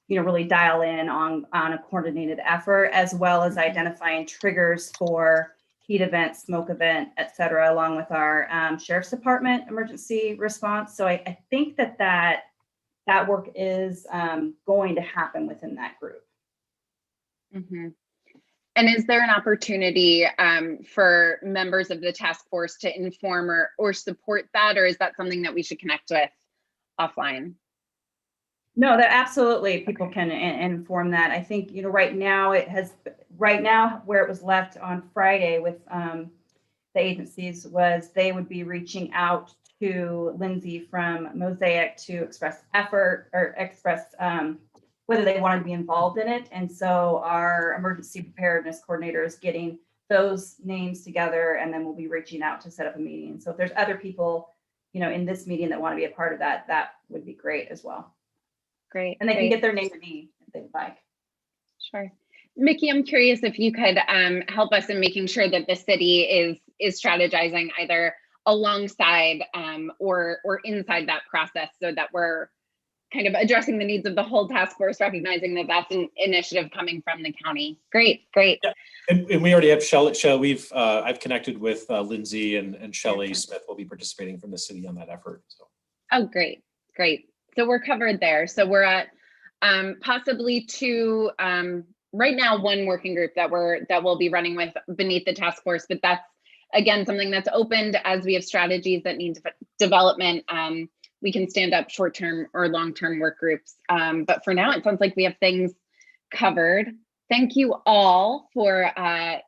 Q: really dial in on a coordinated effort, as well as identifying triggers for heat event, smoke event, et cetera, along with our sheriff's department emergency response. So I think that work is going to happen within that group.
D: Mm-hmm. And is there an opportunity for members of the task force to inform or support that, or is that something that we should connect with offline?
Q: No, that absolutely people can inform that. I think, right now where it was left on Friday with the agencies was they would be reaching out to Lindsay from Mosaic to express effort or express whether they wanted to be involved in it. And so our emergency preparedness coordinator is getting those names together, and then we'll be reaching out to set up a meeting. So if there's other people, in this meeting that want to be a part of that, that would be great as well.
D: Great.
Q: And they can get their name and me if they'd like.
D: Sure. Mickey, I'm curious if you could help us in making sure that the city is strategizing either alongside or inside that process, so that we're kind of addressing the needs of the whole task force, recognizing that that's an initiative coming from the county. Great.
F: Yeah. And we already have Shelley. I've connected with Lindsay and Shelley Smith will be participating from the city on that effort. So.
D: Oh, great. So we're covered there. So we're at possibly two, right now, one working group that we'll be running with beneath the task force, but that's again something that's opened as we have strategies that need development. We can stand up short-term or long-term work groups. But for now, it sounds like we have things covered. Thank you all for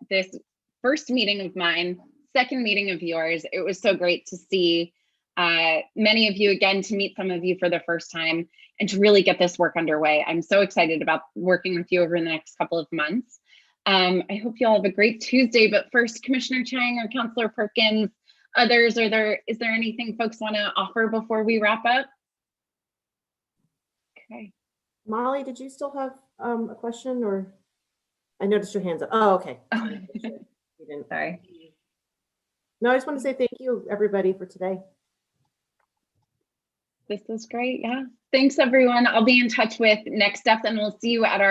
D: this first meeting of mine, second meeting of yours. It was so great to see many of you again, to meet some of you for the first time, and to really get this work underway. I'm so excited about working with you over the next couple of months. I hope you all have a great Tuesday, but first, Commissioner Chang or Councilor Perkins, others, is there anything folks want to offer before we wrap up? Okay.
A: Molly, did you still have a question, or I noticed your hands up? Oh, okay. You didn't.
D: Sorry.
A: No, I just want to say thank you, everybody, for today.
D: This was great. Yeah. Thanks, everyone. I'll be in touch with next steps, and we'll see you at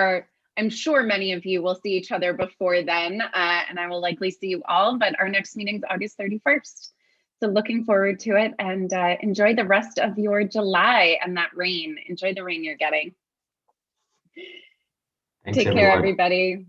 D: I'm sure many of you will see each other before then, and I will likely see you all, but our next meeting is August 31st. So looking forward to it, and enjoy the rest of your July and that rain. Enjoy the rain you're getting.
C: Thanks,
D: Take care, everybody.